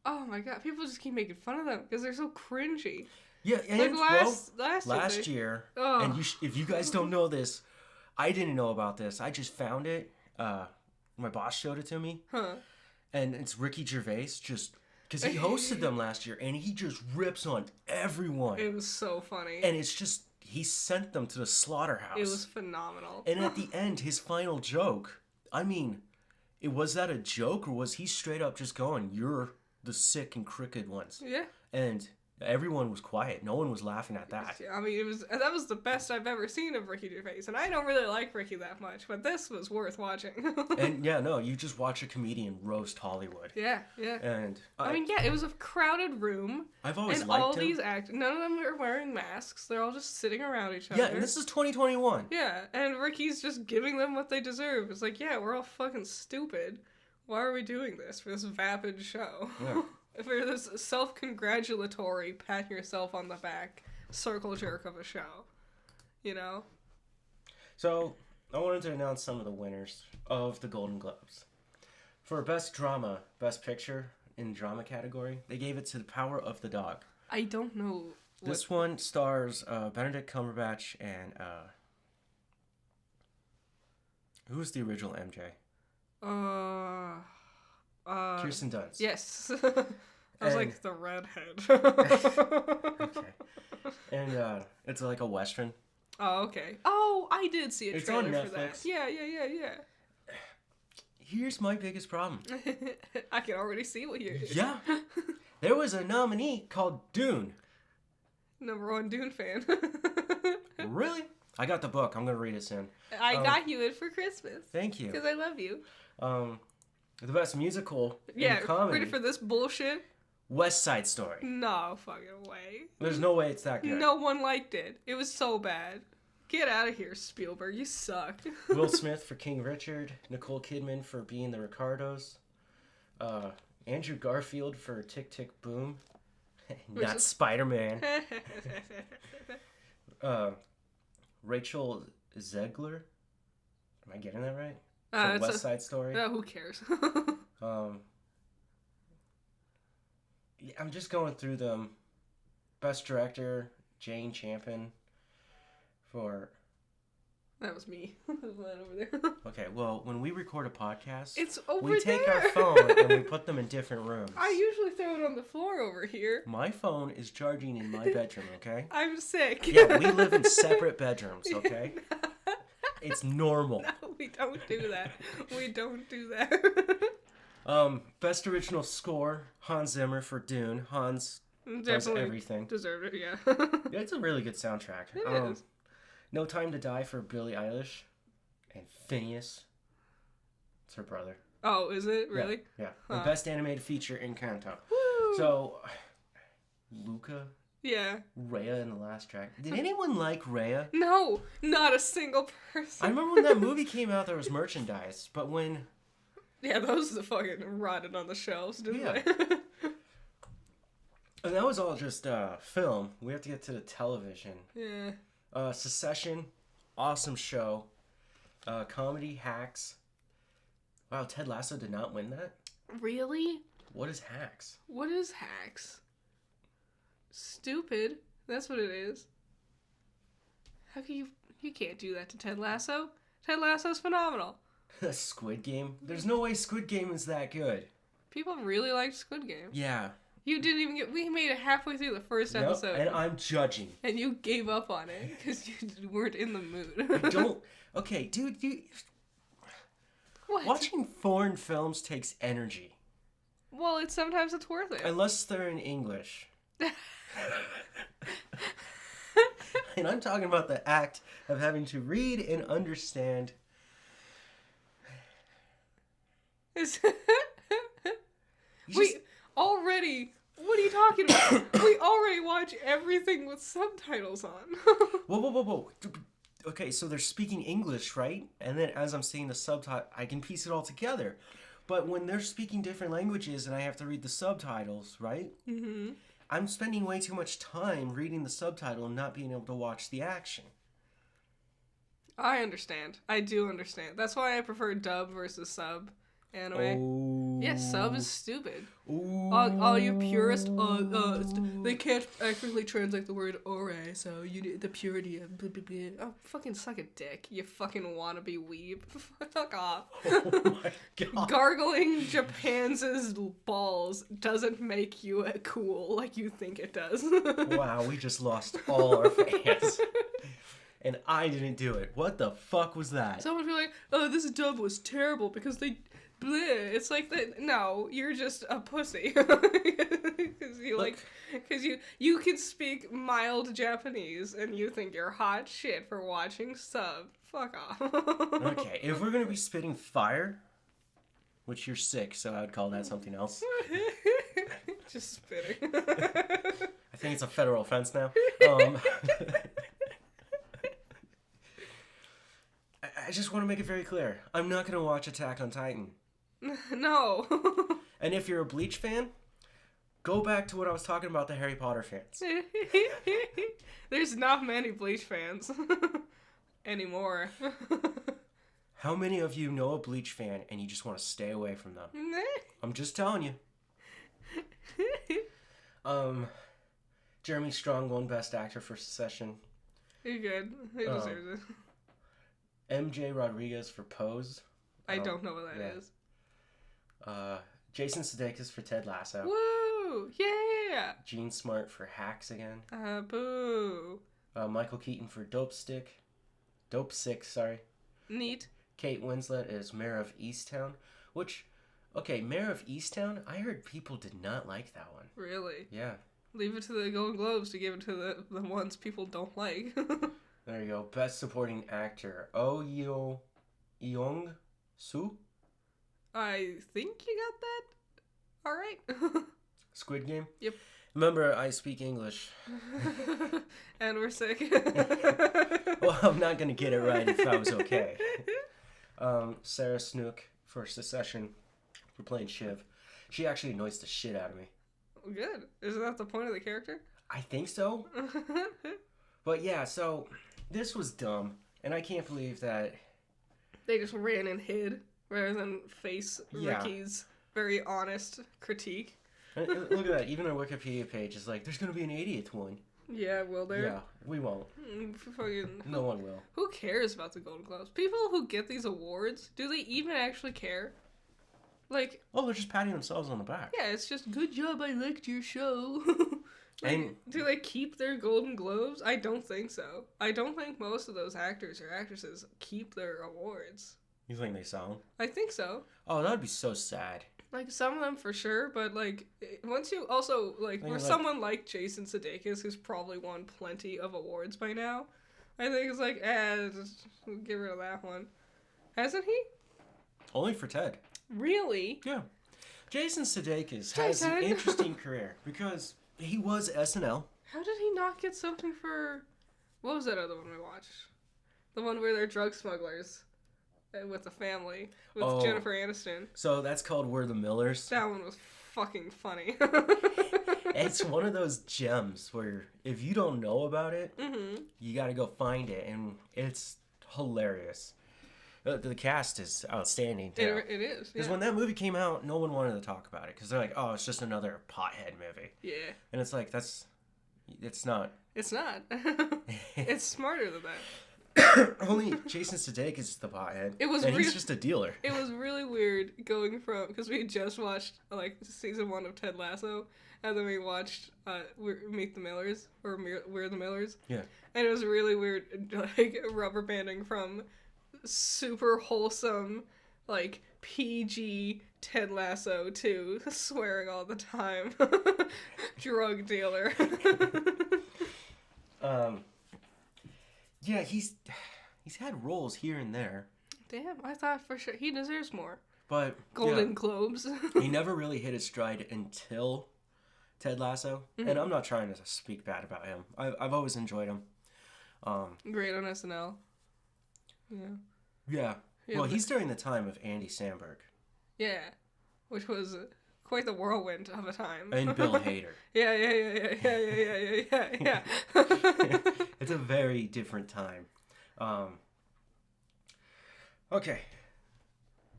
oh my god, people just keep making fun of them because they're so cringy. Yeah, and like last year, and if you guys don't know this, I didn't know about this. I just found it. My boss showed it to me. Huh. And it's Ricky Gervais, just because he hosted them last year, and he just rips on everyone. It was so funny. And it's just, he sent them to the slaughterhouse. It was phenomenal. And at the end, his final joke, I mean, was that a joke, or was he straight up just going, "You're the sick and crooked ones"? Yeah. And everyone was quiet. No one was laughing at that. I mean, that was the best I've ever seen of Ricky Gervais, and I don't really like Ricky that much, but this was worth watching. And yeah, no, you just watch a comedian roast Hollywood. Yeah. And I mean, yeah, it was a crowded room. I've always and liked all him. These actors, none of them are wearing masks. They're all just sitting around each other. Yeah, and this is 2021. Yeah, and Ricky's just giving them what they deserve. It's like, yeah, we're all fucking stupid. Why are we doing this for this vapid show? Yeah. For this self-congratulatory, pat yourself on the back, circle jerk of a show. You know? So, I wanted to announce some of the winners of the Golden Globes. For Best Drama, Best Picture in Drama category, they gave it to The Power of the Dog. I don't know. This one stars Benedict Cumberbatch and who was the original MJ? Kirsten Dunst. Yes. I was like the redhead. Okay. And it's like a Western. Oh, okay. Oh, I did see a trailer on Netflix. for that. Yeah. Here's my biggest problem. I can already see what you're... Yeah. There was a nominee called Dune. #1 Dune fan. Really? I got the book. I'm going to read it soon. I got you it for Christmas. Thank you. Because I love you. The best musical in comedy. Ready for this bullshit? West Side Story. No fucking way. There's no way it's that good. No one liked it. It was so bad. Get out of here, Spielberg. You suck. Will Smith for King Richard. Nicole Kidman for Being the Ricardos. Andrew Garfield for Tick Tick Boom. Not Spider-Man. Rachel Zegler. Am I getting that right? For West Side Story. Who cares? Yeah, I'm just going through them. Best Director, Jane Champion for That was me. That was mine over there. Okay, well, when we record a podcast, it's over we take there. our phone and we put them in different rooms. I usually throw it on the floor over here. My phone is charging in my bedroom, okay? I'm sick. Yeah, we live in separate bedrooms, okay? It's normal. No, we don't do that. We don't do that. Best original score, Hans Zimmer for Dune. Hans does everything. Deserved it, yeah. Yeah, it's a really good soundtrack. It is. No Time to Die for Billie Eilish. And Phineas. It's her brother. Oh, is it? Really? Yeah. And Best Animated Feature, Encanto. Woo! So, Luca. Yeah. Raya in the last track. Did anyone like Raya? No, not a single person. I remember when that movie came out, there was merchandise. But when... Yeah, those fucking rotted on the shelves, didn't they? And that was all just film. We have to get to the television. Yeah. Secession, awesome show. Comedy, Hacks. Wow, Ted Lasso did not win that? Really? What is Hacks? What is Hacks? Stupid. That's what it is. How can you can't do that to Ted Lasso? Ted Lasso's phenomenal. Squid Game? There's no way Squid Game is that good. People really liked Squid Game. Yeah. You didn't even get... We made it halfway through the first episode. And I'm judging. And you gave up on it because you weren't in the mood. I don't... Okay, dude, you... What? Watching foreign films takes energy. Well, sometimes it's worth it. Unless they're in English. And I'm talking about the act of having to read and understand... Already... What are you talking about? We already watch everything with subtitles on. Whoa. Okay, so they're speaking English, right? And then as I'm seeing the subtitle, I can piece it all together. But when they're speaking different languages and I have to read the subtitles, right? Mm-hmm. I'm spending way too much time reading the subtitle and not being able to watch the action. I understand. I do understand. That's why I prefer dub versus sub anime. Oh. Yes, sub is stupid. Ooh. All you purists, they can't accurately translate the word ore, so you need the purity of blah, blah, blah. Oh, fucking suck a dick, you fucking wannabe weeb. Fuck off. Oh my god. Gargling Japan's balls doesn't make you cool like you think it does. Wow, we just lost all our fans. And I didn't do it. What the fuck was that? Someone would be like, oh, this dub was terrible because they... Bleh. It's like that. No, you're just a pussy. Because you can speak mild Japanese and you think you're hot shit for watching sub. Fuck off. Okay, if we're gonna be spitting fire, which you're sick, so I would call that something else. Just spitting. I think it's a federal offense now. I just want to make it very clear. I'm not gonna watch Attack on Titan. No. And if you're a Bleach fan, go back to what I was talking about, the Harry Potter fans. There's not many Bleach fans anymore. How many of you know a Bleach fan and you just want to stay away from them? I'm just telling you. Jeremy Strong won Best Actor for Secession. You're good. He deserves it. MJ Rodriguez for Pose. I don't know what that is. Jason Sudeikis for Ted Lasso. Woo! Yeah! Gene Smart for Hacks again. Boo. Michael Keaton for Dope Sick, sorry. Neat. Kate Winslet is Mayor of Easttown, which, okay, Mayor of Easttown, I heard people did not like that one. Really? Yeah. Leave it to the Golden Globes to give it to the ones people don't like. There you go. Best Supporting Actor, Oh Yeong-soo. I think you got that. All right. Squid Game? Yep. Remember, I speak English. And we're sick. Well, I'm not going to get it right if I was okay. Sarah Snook for Secession for playing Shiv. She actually annoys the shit out of me. Good. Isn't that the point of the character? I think so. But yeah, so this was dumb. And I can't believe that... They just ran and hid rather than face Ricky's very honest critique. Look at that. Even our Wikipedia page is like, there's going to be an 80th one. Yeah, will there? Yeah, we won't. Fucking, No one will. who cares about the Golden Globes? People who get these awards, do they even actually care? Like, oh, they're just patting themselves on the back. yeah, it's just, good job, I liked your show. Like, And do they keep their Golden Globes? I don't think so. I don't think most of those actors or actresses keep their awards. you think they sound? I think so. Oh, that would be so sad. Like, some of them for sure, but, like, once you also, like, for someone like Jason Sudeikis, who's probably won plenty of awards by now, I think it's like, just get rid of that one. Hasn't he? Only for Ted. Really? Yeah. Jason Sudeikis has an interesting career because he was SNL. How did he not get something for... What was that other one we watched? The one where they're drug smugglers with the family with Jennifer Aniston. So that's called We're the Millers. That one was fucking funny. It's one of those gems where if you don't know about it, you gotta go find it, and it's hilarious. The cast is outstanding, too. It is, Because when that movie came out, no one wanted to talk about it. Because they're like, oh, it's just another pothead movie. Yeah. And it's like, it's not. It's not. It's smarter than that. Only Jason Sudeikis is the pothead. And he's just a dealer. It was really weird going from... Because we just watched, like, season 1 of Ted Lasso. And then we watched Meet the Millers. Or We're the Millers. Yeah. And it was really weird, like, rubber banding from... super wholesome, like, PG Ted Lasso to swearing all the time. Drug dealer. Yeah, he's had roles here and there. Damn, I thought for sure he deserves more. But Golden Globes. He never really hit his stride until Ted Lasso. And I'm not trying to speak bad about him. I've always enjoyed him. Great on SNL. Yeah. Well, he's during the time of Andy Samberg. Yeah. Which was quite the whirlwind of a time. And Bill Hader. Yeah. It's a very different time. Okay.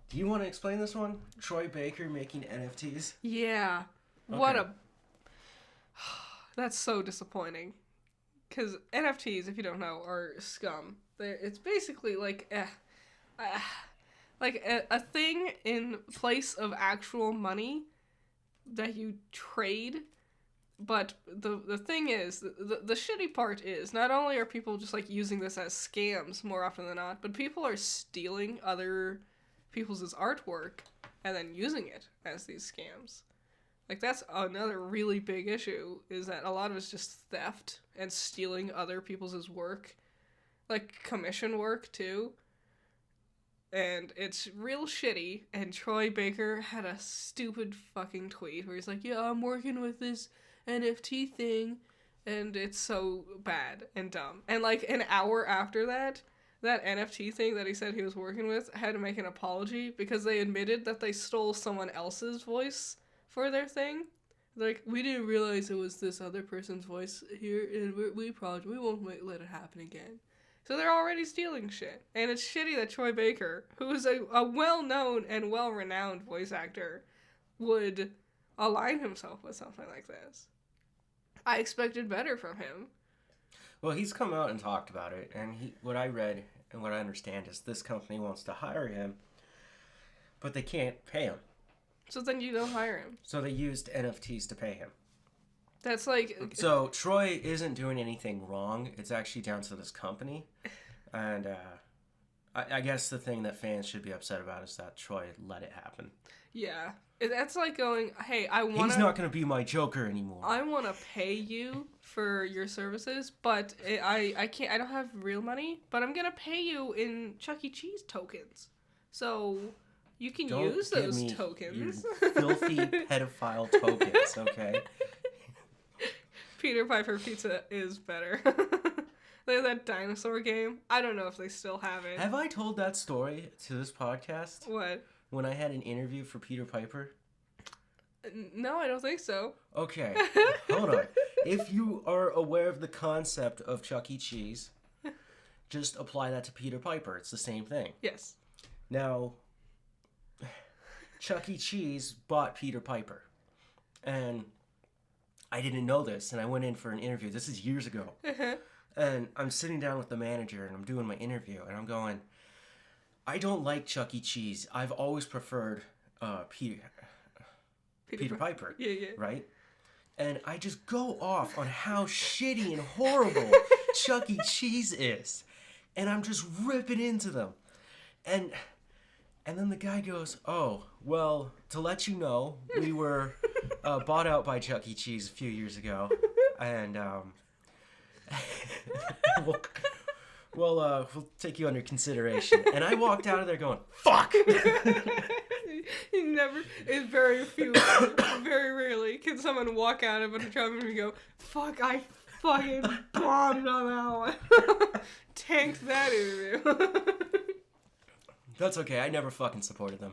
Do you want to explain this one? Troy Baker making NFTs? Yeah. Okay. What a... That's so disappointing. Because NFTs, if you don't know, are scum. It's basically like a thing in place of actual money that you trade. But the thing is, the shitty part is, not only are people just like using this as scams more often than not, but people are stealing other people's artwork and then using it as these scams. Like, that's another really big issue, is that a lot of it's just theft and stealing other people's work. Like, commission work, too. And it's real shitty, and Troy Baker had a stupid fucking tweet where he's like, yeah, I'm working with this NFT thing, and it's so bad and dumb. And, like, an hour after that NFT thing that he said he was working with had to make an apology because they admitted that they stole someone else's voice for their thing. Like, we didn't realize it was this other person's voice here, and we won't let it happen again. So they're already stealing shit. And it's shitty that Troy Baker, who is a well-known and well-renowned voice actor, would align himself with something like this. I expected better from him. Well, he's come out and talked about it, and what I read and what I understand is this company wants to hire him, but they can't pay him. So then you don't hire him. So they used NFTs to pay him. That's like... So Troy isn't doing anything wrong. It's actually down to this company. And I guess the thing that fans should be upset about is that Troy let it happen. Yeah. That's like going, hey, He's not going to be my Joker anymore. I want to pay you for your services, but I can't. I don't have real money, but I'm going to pay you in Chuck E. Cheese tokens. So... You can use those tokens. Your filthy pedophile tokens, okay? Peter Piper Pizza is better. They have that dinosaur game. I don't know if they still have it. Have I told that story to this podcast? What? When I had an interview for Peter Piper? No, I don't think so. Okay, hold on. If you are aware of the concept of Chuck E. Cheese, just apply that to Peter Piper. It's the same thing. Yes. Now... Chuck E. Cheese bought Peter Piper. And I didn't know this, and I went in for an interview. This is years ago. And I'm sitting down with the manager, and I'm doing my interview, and I'm going, I don't like Chuck E. Cheese. I've always preferred Peter Piper. Yeah. Right? And I just go off on how shitty and horrible Chuck E. Cheese is. And I'm just ripping into them. And then the guy goes, oh, well, to let you know, we were bought out by Chuck E. Cheese a few years ago. And we'll take you under consideration. And I walked out of there going, fuck! It's very rarely can someone walk out of a job and go, fuck, I fucking bombed on that one. Tanked that interview. That's okay, I never fucking supported them.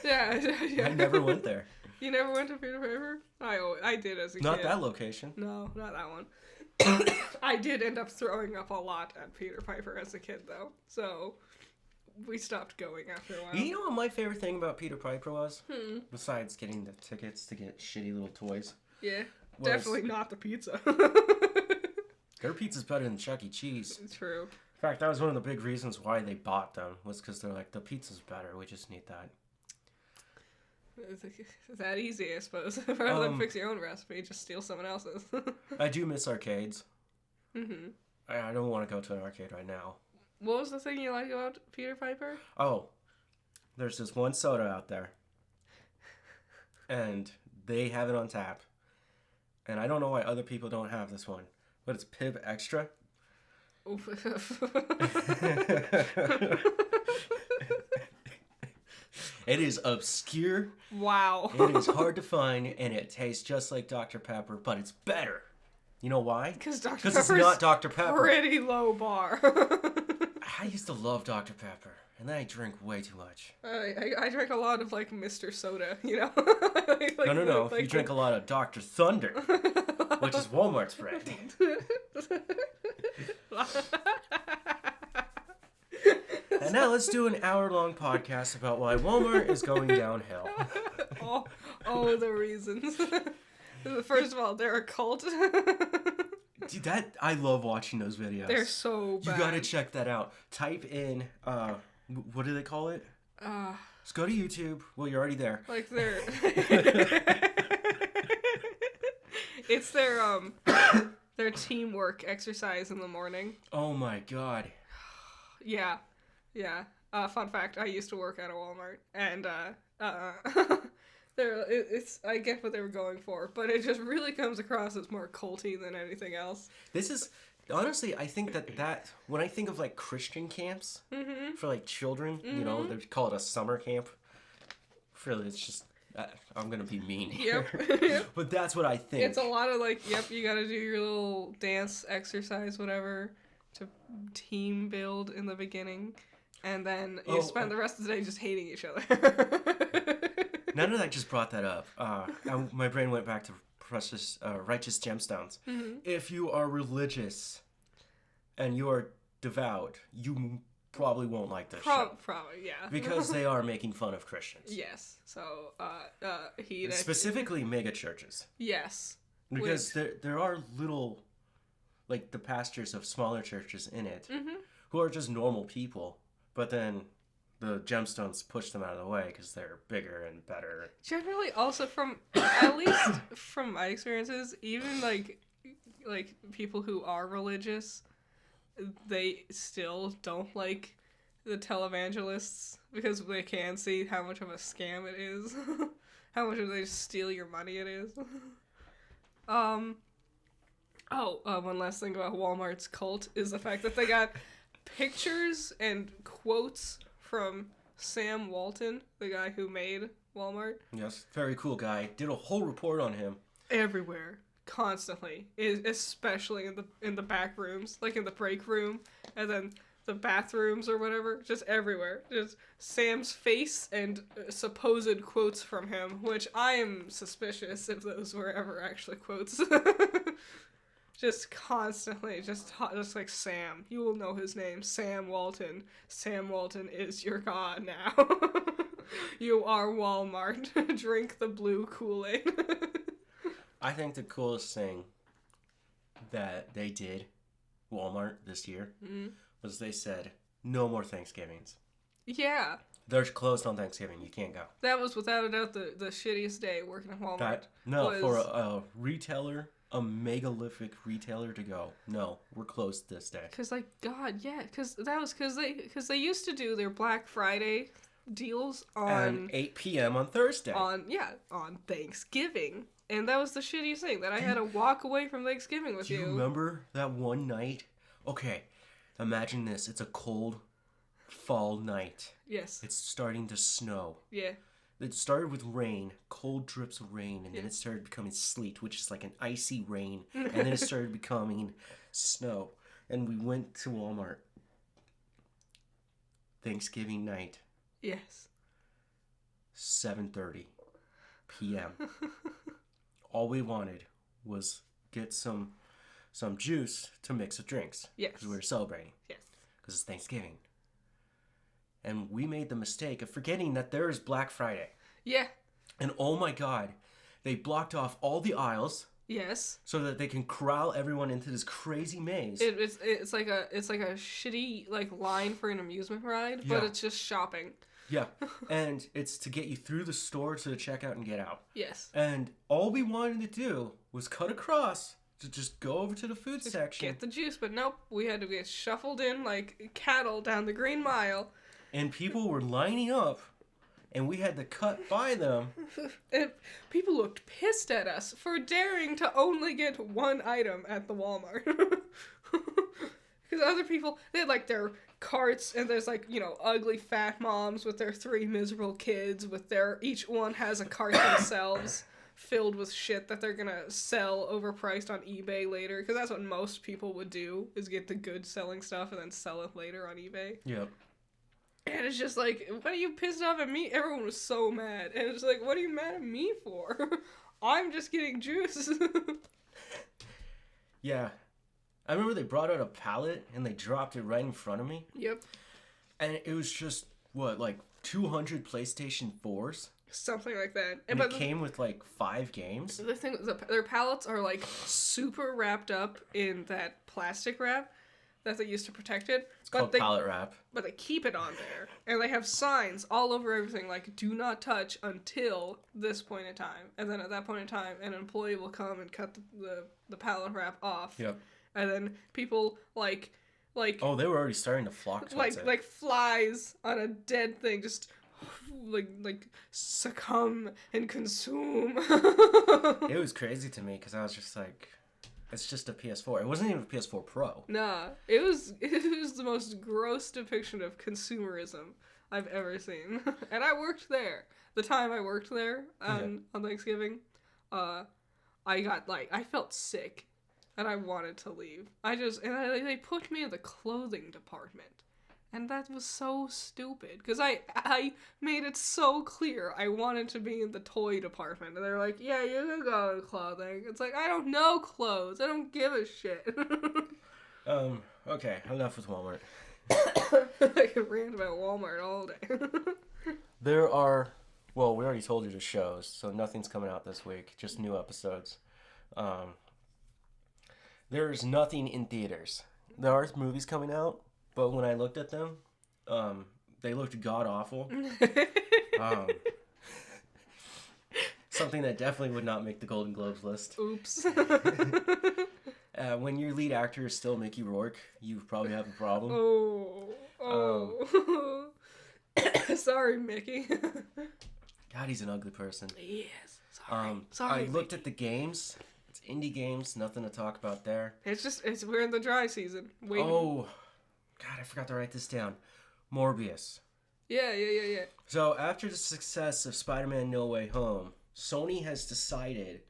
Yeah. I never went there. You never went to Peter Piper? I did as a kid. Not that location. No, not that one. I did end up throwing up a lot at Peter Piper as a kid, though. So we stopped going after a while. You know what my favorite thing about Peter Piper was? Besides getting the tickets to get shitty little toys. Yeah, definitely not the pizza. Their pizza's better than Chuck E. Cheese. True. In fact, that was one of the big reasons why they bought them, was because they're like, the pizza's better, we just need that. It's that easy, I suppose. Rather than fix your own recipe, just steal someone else's. I do miss arcades. I don't want to go to an arcade right now. What was the thing you like about Peter Piper? Oh, there's this one soda out there. And they have it on tap. And I don't know why other people don't have this one. But it's Pib Extra. It is obscure. Wow. It is hard to find, and it tastes just like Dr. Pepper, but it's better. You know why? Because it's not Dr. Pepper. Pretty low bar. I used to love Dr. Pepper, and then I drink way too much. I drank a lot of, like, Mr. Soda, you know? No. You drink a lot of Dr. Thunder, which is Walmart's brand. And now let's do an hour-long podcast about why Walmart is going downhill. Oh, the reasons. First of all, they're a cult. Dude, I love watching those videos. They're so bad. You gotta check that out. Type in, what do they call it? Just go to YouTube. Well, you're already there. Like it's their teamwork exercise in the morning. Oh my god. Yeah. Fun fact, I used to work at a Walmart, and I get what they were going for, but it just really comes across as more culty than anything else. This is honestly, I think that when I think of like Christian camps for like children, you know, they call it a summer camp. Really, it's just I'm gonna be mean here. Yep. But that's what I think. It's a lot of like, yep, you gotta do your little dance exercise, whatever, to team build in the beginning, and then you spend the rest of the day just hating each other. Now that I just brought that up, my brain went back to Righteous Gemstones. If you are religious and you are devout, you probably won't like this show. Probably, yeah. Because they are making fun of Christians. Yes. So, specifically mega churches. Yes. Because there are little, like, the pastors of smaller churches in it who are just normal people, but then the Gemstones push them out of the way because they're bigger and better. Generally, also at least from my experiences, even like people who are religious, they still don't like the televangelists because they can see how much of a scam it is, how much of they steal your money it is. One last thing about Walmart's cult is the fact that they got pictures and quotes from Sam Walton, the guy who made Walmart. Yes, very cool guy. Did a whole report on him. Everywhere, constantly, especially in the back rooms, like in the break room, and then the bathrooms or whatever, just everywhere. Just Sam's face and supposed quotes from him, which I am suspicious if those were ever actually quotes. Just constantly, just like Sam. You will know his name, Sam Walton. Sam Walton is your god now. You are Walmart. Drink the blue Kool-Aid. I think the coolest thing that they did, Walmart, this year, was they said, no more Thanksgivings. Yeah. They're closed on Thanksgiving. You can't go. That was without a doubt the shittiest day working at Walmart. For a retailer, a megalithic retailer to go, no, we're closed this day. Because, like, God, yeah. Because they used to do their Black Friday deals on 8 p.m. on Thursday. On Thanksgiving. And that was the shittiest thing, that I had to walk away from Thanksgiving with you. Do you remember that one night? Okay, imagine this. It's a cold fall night. Yes. It's starting to snow. Yeah. It started with rain, cold drips of rain, and then it started becoming sleet, which is like an icy rain. And then it started becoming snow. And we went to Walmart. Thanksgiving night. Yes. 7:30 p.m. All we wanted was get some juice to mix with drinks. Yes. Because we were celebrating. Yes. Because it's Thanksgiving. And we made the mistake of forgetting that there is Black Friday. Yeah. And oh my God, they blocked off all the aisles. Yes. So that they can corral everyone into this crazy maze. It's like a shitty like line for an amusement ride, but it's just shopping. Yeah. And it's to get you through the store to the checkout and get out. Yes. And all we wanted to do was cut across to just go over to the food section. Get the juice, but nope. We had to get shuffled in like cattle down the Green Mile. And people were lining up, and we had to cut by them. And people looked pissed at us for daring to only get one item at the Walmart. Because other people, they had like their carts, and there's like, you know, ugly fat moms with their 3 miserable kids each one has a cart themselves filled with shit that they're gonna sell overpriced on eBay later, because that's what most people would do, is get the good selling stuff and then sell it later on eBay. Yep. And it's just like, what are you pissed off at me? Everyone was so mad. And it's like, what are you mad at me for? I'm just getting juice. Yeah. I remember they brought out a pallet and they dropped it right in front of me. Yep. And it was just, like 200 PlayStation 4s? Something like that. And it came with like 5 games? The thing, their pallets are like super wrapped up in that plastic wrap that they used to protect it. It's called pallet wrap. But they keep it on there. And they have signs all over everything like, do not touch until this point in time. And then at that point in time, an employee will come and cut the pallet wrap off. Yep. And then people like oh, they were already starting to flock towards it. Like flies on a dead thing, just like succumb and consume. It was crazy to me because I was just like, it's just a PS4. It wasn't even a PS4 Pro. Nah, it was the most gross depiction of consumerism I've ever seen. And I worked there. The time I worked there on Thanksgiving, I felt sick. And I wanted to leave. They put me in the clothing department. And that was so stupid. Because I made it so clear I wanted to be in the toy department. And they're like, yeah, you can go in clothing. It's like, I don't know clothes. I don't give a shit. Okay, enough with Walmart. I could rant about Walmart all day. There are, well, we already told you the shows, so nothing's coming out this week. Just new episodes. There's nothing in theaters. There are movies coming out, but when I looked at them, they looked god-awful. Something that definitely would not make the Golden Globes list. Oops. When your lead actor is still Mickey Rourke, you probably have a problem. Oh. Sorry, Mickey. God, he's an ugly person. He is. Sorry, I looked at the games. It's indie games, nothing to talk about there. We're in the dry season. Waiting. Oh, God, I forgot to write this down. Morbius. Yeah. So, after the success of Spider-Man No Way Home, Sony has decided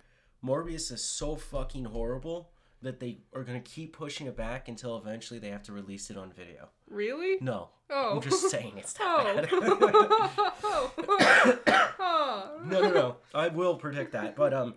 Morbius is so fucking horrible that they are going to keep pushing it back until eventually they have to release it on video. Really? No. Oh. I'm just saying it's that bad. No. I will predict that. But,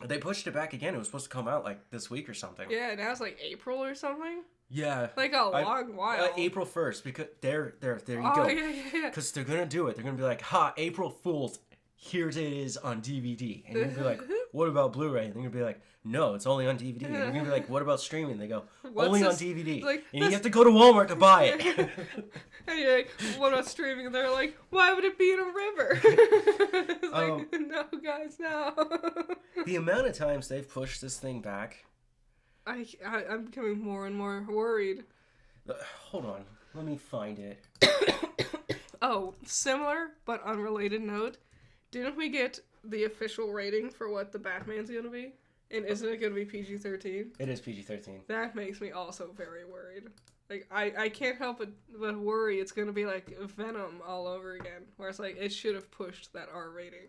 they pushed it back again. It was supposed to come out like this week or something. Yeah, now it's like April or something. Yeah. Like a long while. April 1st, because there you go. Oh, yeah. Because they're going to do it. They're going to be like, ha, April Fools. here it is on DVD. And you're going to be like, what about Blu-ray? And they're going to be like, no, it's only on DVD. And you're going to be like, what about streaming? They go, only on DVD. Like, and you have to go to Walmart to buy it. And you're like, what about streaming? And they're like, why would it be in a river? It's like, no, guys, no. The amount of times they've pushed this thing back. I'm becoming more and more worried. Hold on. Let me find it. Oh, similar but unrelated note. Didn't we get the official rating for what the Batman's going to be? And isn't it going to be PG-13? It is PG-13. That makes me also very worried. Like, I can't help but worry it's going to be like Venom all over again. Where it's like, it should have pushed that R rating.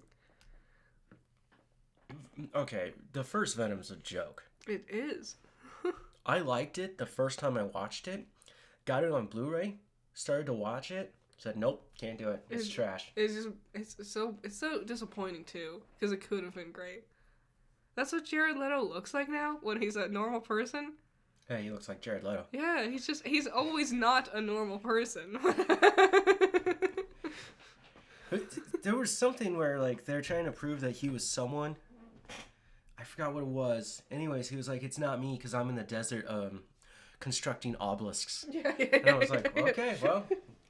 Okay, the first Venom's a joke. It is. I liked it the first time I watched it. Got it on Blu-ray. Started to watch it. Said, nope, can't do it. It's trash. It's so disappointing too, because it could have been great. That's what Jared Leto looks like now when he's a normal person. Hey, he looks like Jared Leto. Yeah, he's always not a normal person. There was something where like they're trying to prove that he was someone. I forgot what it was. Anyways, he was like, it's not me because I'm in the desert constructing obelisks. Yeah. And I was like, okay, well,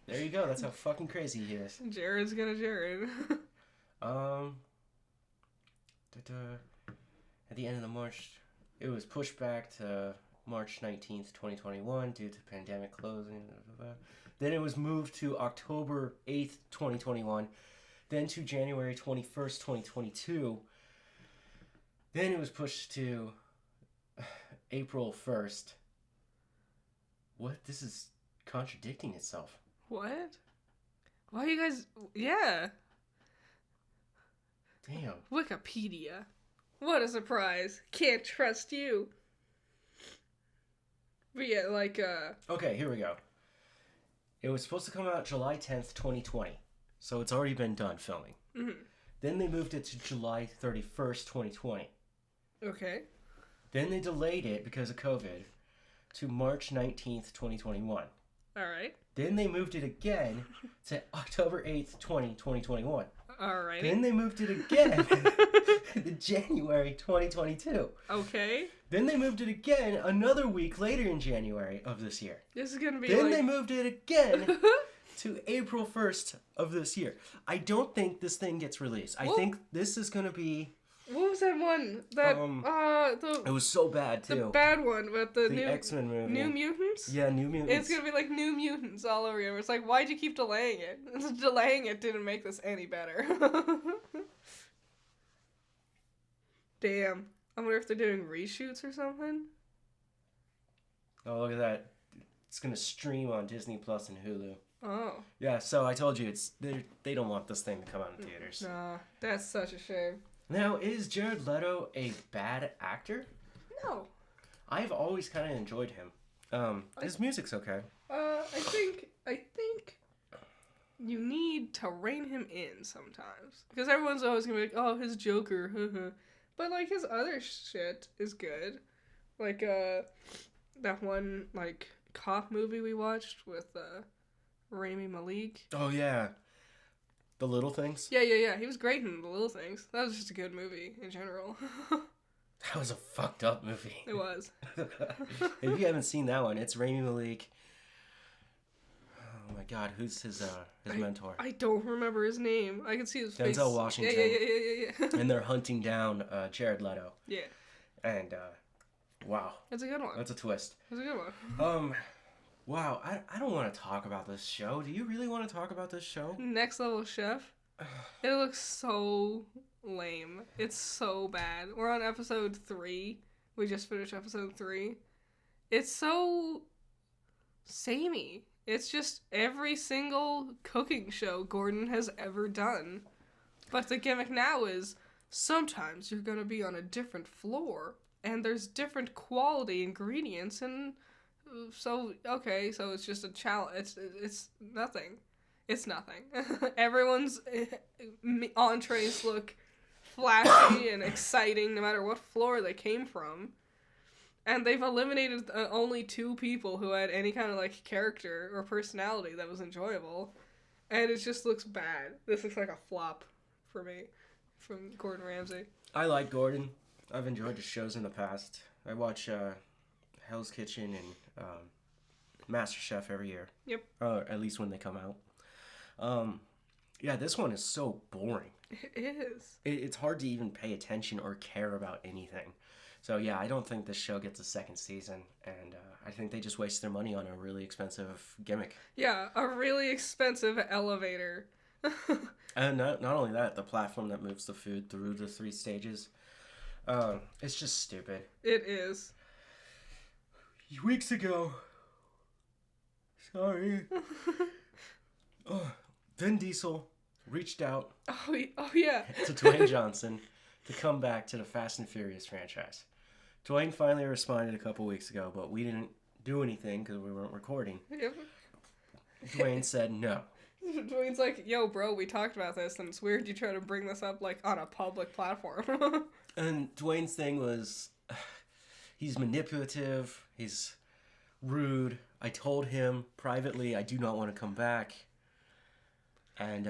there you go. That's how fucking crazy he is. Jared's gonna Jared. At the end of the March, it was pushed back to March 19th, 2021 due to pandemic closing. Then it was moved to October 8th, 2021. Then to January 21st, 2022. Then it was pushed to April 1st. What? This is contradicting itself. What? Why you guys... Yeah. Damn. Wikipedia. What a surprise. Can't trust you. But yeah, like, Okay, here we go. It was supposed to come out July 10th, 2020. So it's already been done filming. Mm-hmm. Then they moved it to July 31st, 2020. Okay. Then they delayed it because of COVID to March 19th, 2021. Alright. Then they moved it again to October 8th, 2021. Alright. Then they moved it again to January 2022. Okay. Then they moved it again another week later in January of this year. This is gonna be Then they moved it again to April 1st of this year. I don't think this thing gets released. I think this is gonna be... What was that one? That, it was so bad, too. The bad one, but the new... X-Men movie. New Mutants? Yeah, New Mutants. It's gonna be like New Mutants all over again. It's like, why'd you keep delaying it? Delaying it didn't make this any better. Damn. I wonder if they're doing reshoots or something. Oh, look at that. It's gonna stream on Disney Plus and Hulu. Oh. Yeah, so I told you, they don't want this thing to come out in theaters. Nah, that's such a shame. Now, is Jared Leto a bad actor? No. I've always kind of enjoyed him. His music's okay. I think you need to rein him in sometimes. Because everyone's always gonna be like, oh, his Joker, But, like, his other shit is good. Like, that one, like, cop movie we watched with, Rami Malek. Oh, yeah. The Little Things? Yeah. He was great in The Little Things. That was just a good movie in general. That was a fucked up movie. It was. If you haven't seen that one, it's Rami Malek. Oh my god, who's his mentor? I don't remember his name. I can see his face. Denzel Washington. Yeah. And they're hunting down Jared Leto. Yeah. And, wow. That's a good one. That's a twist. That's a good one. Wow, I don't want to talk about this show. Do you really want to talk about this show? Next Level Chef. It looks so lame. It's so bad. We're on episode 3. We just finished episode 3. It's so samey. It's just every single cooking show Gordon has ever done. But the gimmick now is sometimes you're going to be on a different floor and there's different quality ingredients and so it's just a challenge. It's nothing. It's nothing. Everyone's entrees look flashy and exciting no matter what floor they came from. And they've eliminated only 2 people who had any kind of, like, character or personality that was enjoyable. And it just looks bad. This looks like a flop for me from Gordon Ramsay. I like Gordon. I've enjoyed his shows in the past. I watch Hell's Kitchen and MasterChef every year. Yep. At least when they come out. Yeah, this one is so boring. It is. It's hard to even pay attention or care about anything. So yeah, I don't think this show gets a second season, and I think they just waste their money on a really expensive gimmick. Yeah, a really expensive elevator. And not only that, the platform that moves the food through the 3 stages. It's just stupid. It is. Weeks ago. Sorry. Vin Diesel reached out Oh yeah. to Dwayne Johnson to come back to the Fast and Furious franchise. Dwayne finally responded a couple weeks ago, but we didn't do anything because we weren't recording. Yep. Dwayne said no. Dwayne's like, yo, bro, we talked about this, and it's weird you try to bring this up, like, on a public platform. And Dwayne's thing was, he's manipulative, he's rude. I told him privately I do not want to come back. And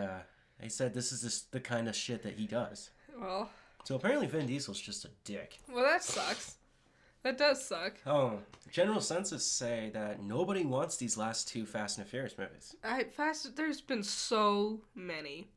he said this is just the kind of shit that he does. Well. So apparently Vin Diesel's just a dick. Well, that sucks. That does suck. General census say that nobody wants these last 2 Fast and Furious movies. There's been so many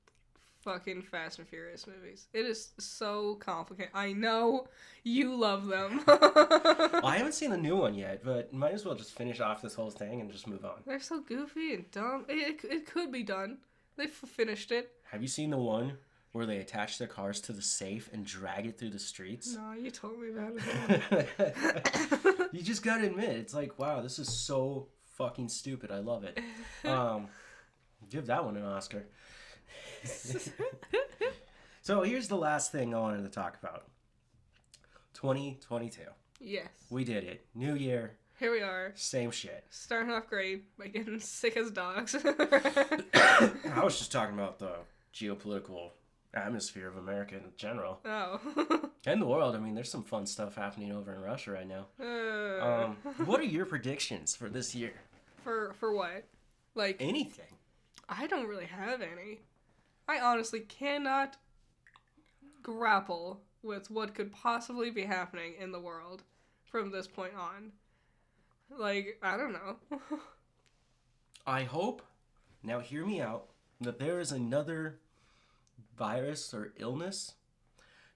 fucking Fast and Furious movies. It is so complicated. I know you love them. Well, I haven't seen the new one yet, but might as well just finish off this whole thing and just move on. They're so goofy and dumb. It could be done. They finished it. Have you seen the one where they attach their cars to the safe and drag it through the streets? No, you told me about it. You just gotta admit, it's like, wow, this is so fucking stupid. I love it. Give that one an Oscar. So here's the last thing I wanted to talk about. 2022. Yes. We did it. New year. Here we are. Same shit. Starting off great by getting sick as dogs. I was just talking about the geopolitical atmosphere of America in general. Oh. And the world. I mean, there's some fun stuff happening over in Russia right now. What are your predictions for this year? For what? Like anything. I don't really have any. I honestly cannot grapple with what could possibly be happening in the world from this point on. Like, I don't know. I hope, now hear me out, that there is another virus or illness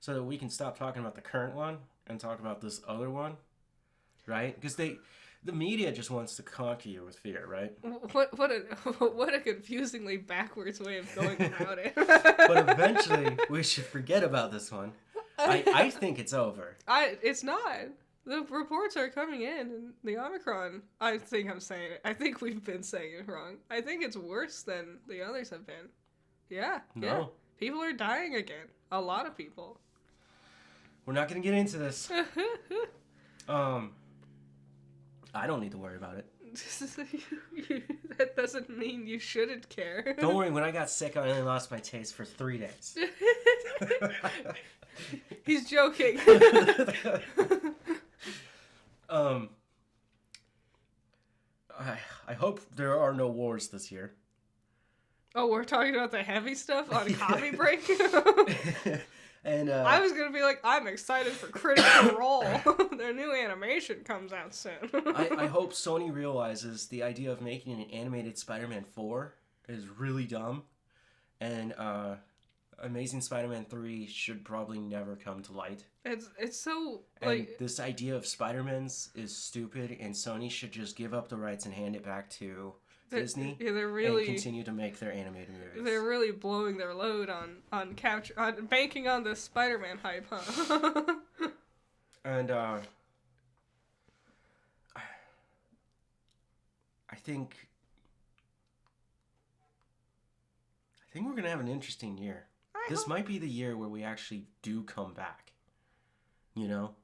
so that we can stop talking about the current one and talk about this other one, right? Because the media just wants to conquer you with fear, right? What a confusingly backwards way of going about it. But eventually, we should forget about this one. I think it's over. It's not. The reports are coming in, and the Omicron, I think we've been saying it wrong. I think it's worse than the others have been. Yeah. No. Yeah. People are dying again. A lot of people. We're not going to get into this. I don't need to worry about it. That doesn't mean you shouldn't care. Don't worry, when I got sick, I only lost my taste for 3 days. He's joking. I hope there are no wars this year. Oh, we're talking about the heavy stuff on coffee break? And I was gonna be like, I'm excited for Critical Role. Their new animation comes out soon. I hope Sony realizes the idea of making an animated Spider-Man 4 is really dumb, and Amazing Spider-Man 3 should probably never come to light. It's so and this idea of Spider-Man's is stupid, and Sony should just give up the rights and hand it back to Disney. Yeah, they're really and continue to make their animated movies. They're really blowing their load on banking on this Spider-Man hype, huh? And I think we're gonna have an interesting year. This might be the year where we actually do come back, you know,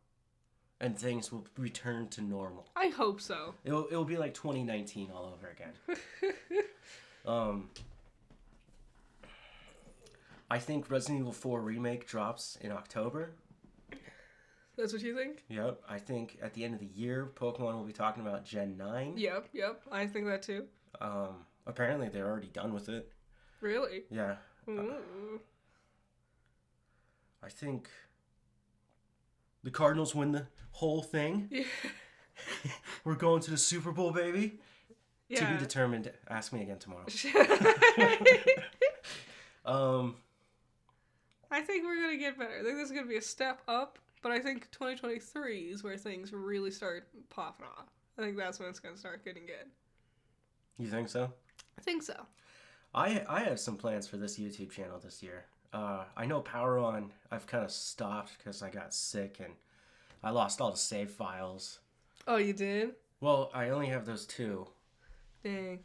and things will return to normal. I hope so. It'll be like 2019 all over again. I think Resident Evil 4 Remake drops in October. That's what you think? Yep. I think at the end of the year, Pokemon will be talking about Gen 9. Yep. I think that too. Apparently they're already done with it. Really? Yeah. I think the Cardinals win the whole thing. Yeah. We're going to the Super Bowl, baby. Yeah. To be determined. Ask me again tomorrow. I think we're gonna get better. I think this is gonna be a step up, but I think 2023 is where things really start popping off. I think that's when it's gonna start getting good. You think so? I think so. I have some plans for this YouTube channel this year. I know Power On, I've kind of stopped because I got sick and I lost all the save files. Oh, you did? Well, I only have those 2. Dang.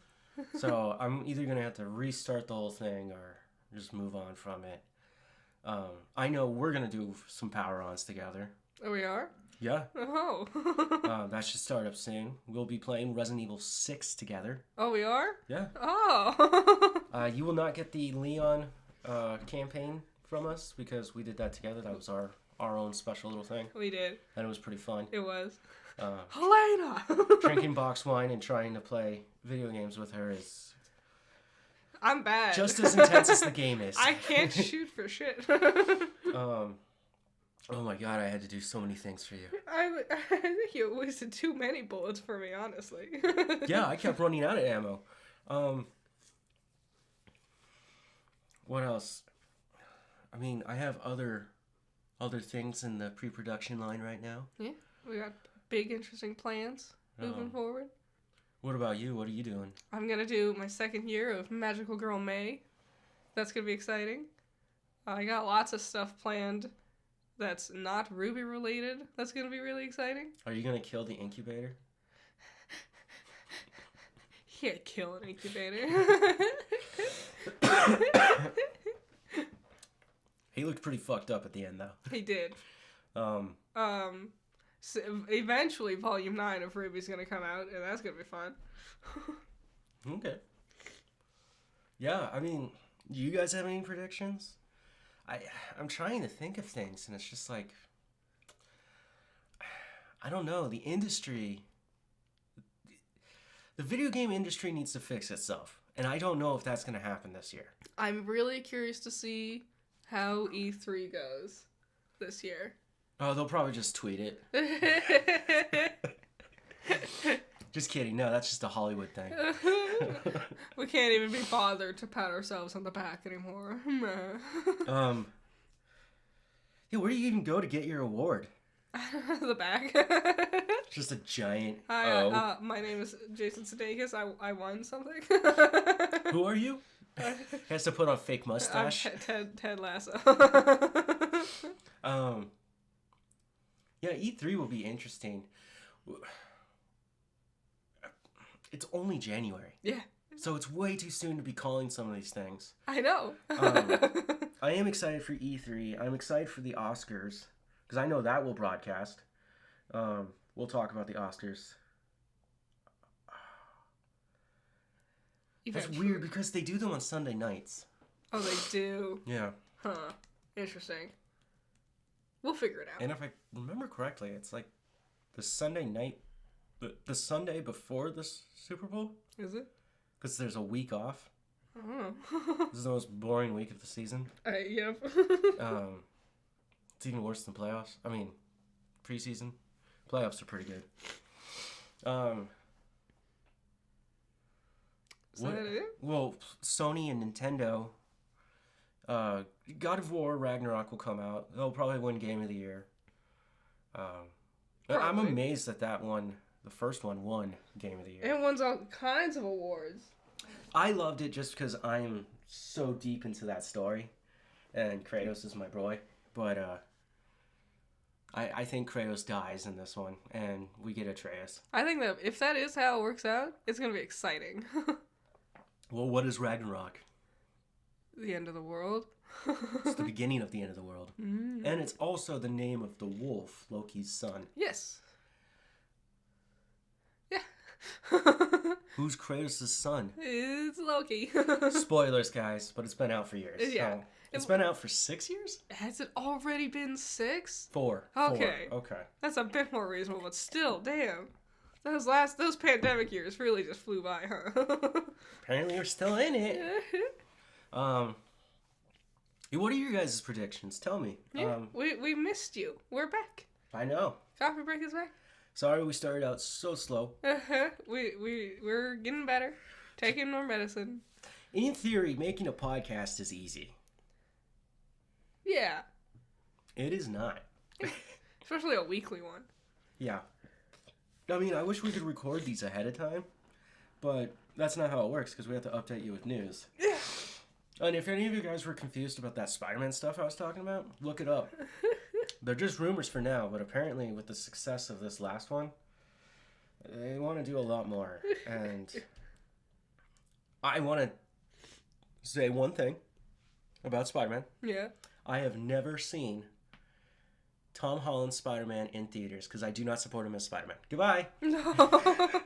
So I'm either going to have to restart the whole thing or just move on from it. I know we're going to do some Power Ons together. Oh, we are? Yeah. Oh. That should start up soon. We'll be playing Resident Evil 6 together. Oh, we are? Yeah. Oh. You will not get the Leon campaign from us because we did that together. That was our own special little thing. We did. And it was pretty fun. It was. Helena! Drinking box wine and trying to play video games with her is... I'm bad. Just as intense as the game is. I can't shoot for shit. Oh my god, I had to do so many things for you. I think you wasted too many bullets for me, honestly. Yeah, I kept running out of ammo. What else? I mean, I have other things in the pre-production line right now. Yeah, we got big, interesting plans moving forward. What about you? What are you doing? I'm going to do my second year of Magical Girl May. That's going to be exciting. I got lots of stuff planned that's not Ruby related. That's going to be really exciting. Are you going to kill the incubator? You can't kill an incubator. He looked pretty fucked up at the end, though. He did. So eventually, Volume 9 of Ruby's going to come out, and that's going to be fun. Okay. Yeah, I mean, do you guys have any predictions? I'm trying to think of things, and it's just like, I don't know. The video game industry needs to fix itself, and I don't know if that's going to happen this year. I'm really curious to see how E3 goes this year. Oh, they'll probably just tweet it. Just kidding. No, that's just a Hollywood thing. We can't even be bothered to pat ourselves on the back anymore. Yeah, where do you even go to get your award? The back. Just a giant Hi, my name is Jason Sudeikis. I won something. Who are you? He has to put on a fake mustache. I'm Ted Lasso. Yeah, E3 will be interesting. It's only January. Yeah. So it's way too soon to be calling some of these things. I know. I am excited for E3. I'm excited for the Oscars. Because I know that will broadcast. We'll talk about the Oscars. That's weird because they do them on Sunday nights. Oh, they do? Yeah. Huh. Interesting. We'll figure it out. And if I remember correctly, it's like the Sunday night, the Sunday before the Super Bowl. Is it? Because there's a week off. Oh. This is the most boring week of the season. Yep. It's even worse than playoffs. I mean, preseason. Playoffs are pretty good. Is that it? Well, Sony and Nintendo. God of War Ragnarok will come out. They'll probably win Game of the Year. I'm amazed that one, the first one, won Game of the Year. It won all kinds of awards. I loved it just because I am so deep into that story, and Kratos is my boy. But I think Kratos dies in this one, and we get Atreus. I think that if that is how it works out, it's gonna be exciting. Well, what is Ragnarok? The end of the world. It's the beginning of the end of the world. Mm. And it's also the name of the wolf, Loki's son. Yes. Yeah. Who's Kratos' son? It's Loki. Spoilers, guys, but it's been out for years. Yeah. So it's been out for 6 years? Has it already been 6? 4. Okay. 4. Okay. That's a bit more reasonable, but still, damn. Those pandemic years really just flew by, huh? Apparently we're still in it. What are your guys' predictions? Tell me. Yeah, we missed you. We're back. I know. Coffee break is back. Sorry we started out so slow. We're getting better. Taking more medicine. In theory, making a podcast is easy. Yeah. It is not. Especially a weekly one. Yeah. I mean, I wish we could record these ahead of time, but that's not how it works because we have to update you with news. Yeah. And if any of you guys were confused about that Spider-Man stuff I was talking about, look it up. They're just rumors for now, but apparently with the success of this last one, they want to do a lot more. And I want to say one thing about Spider-Man. Yeah. I have never seen Tom Holland's Spider-Man in theaters because I do not support him as Spider-Man. Goodbye. No.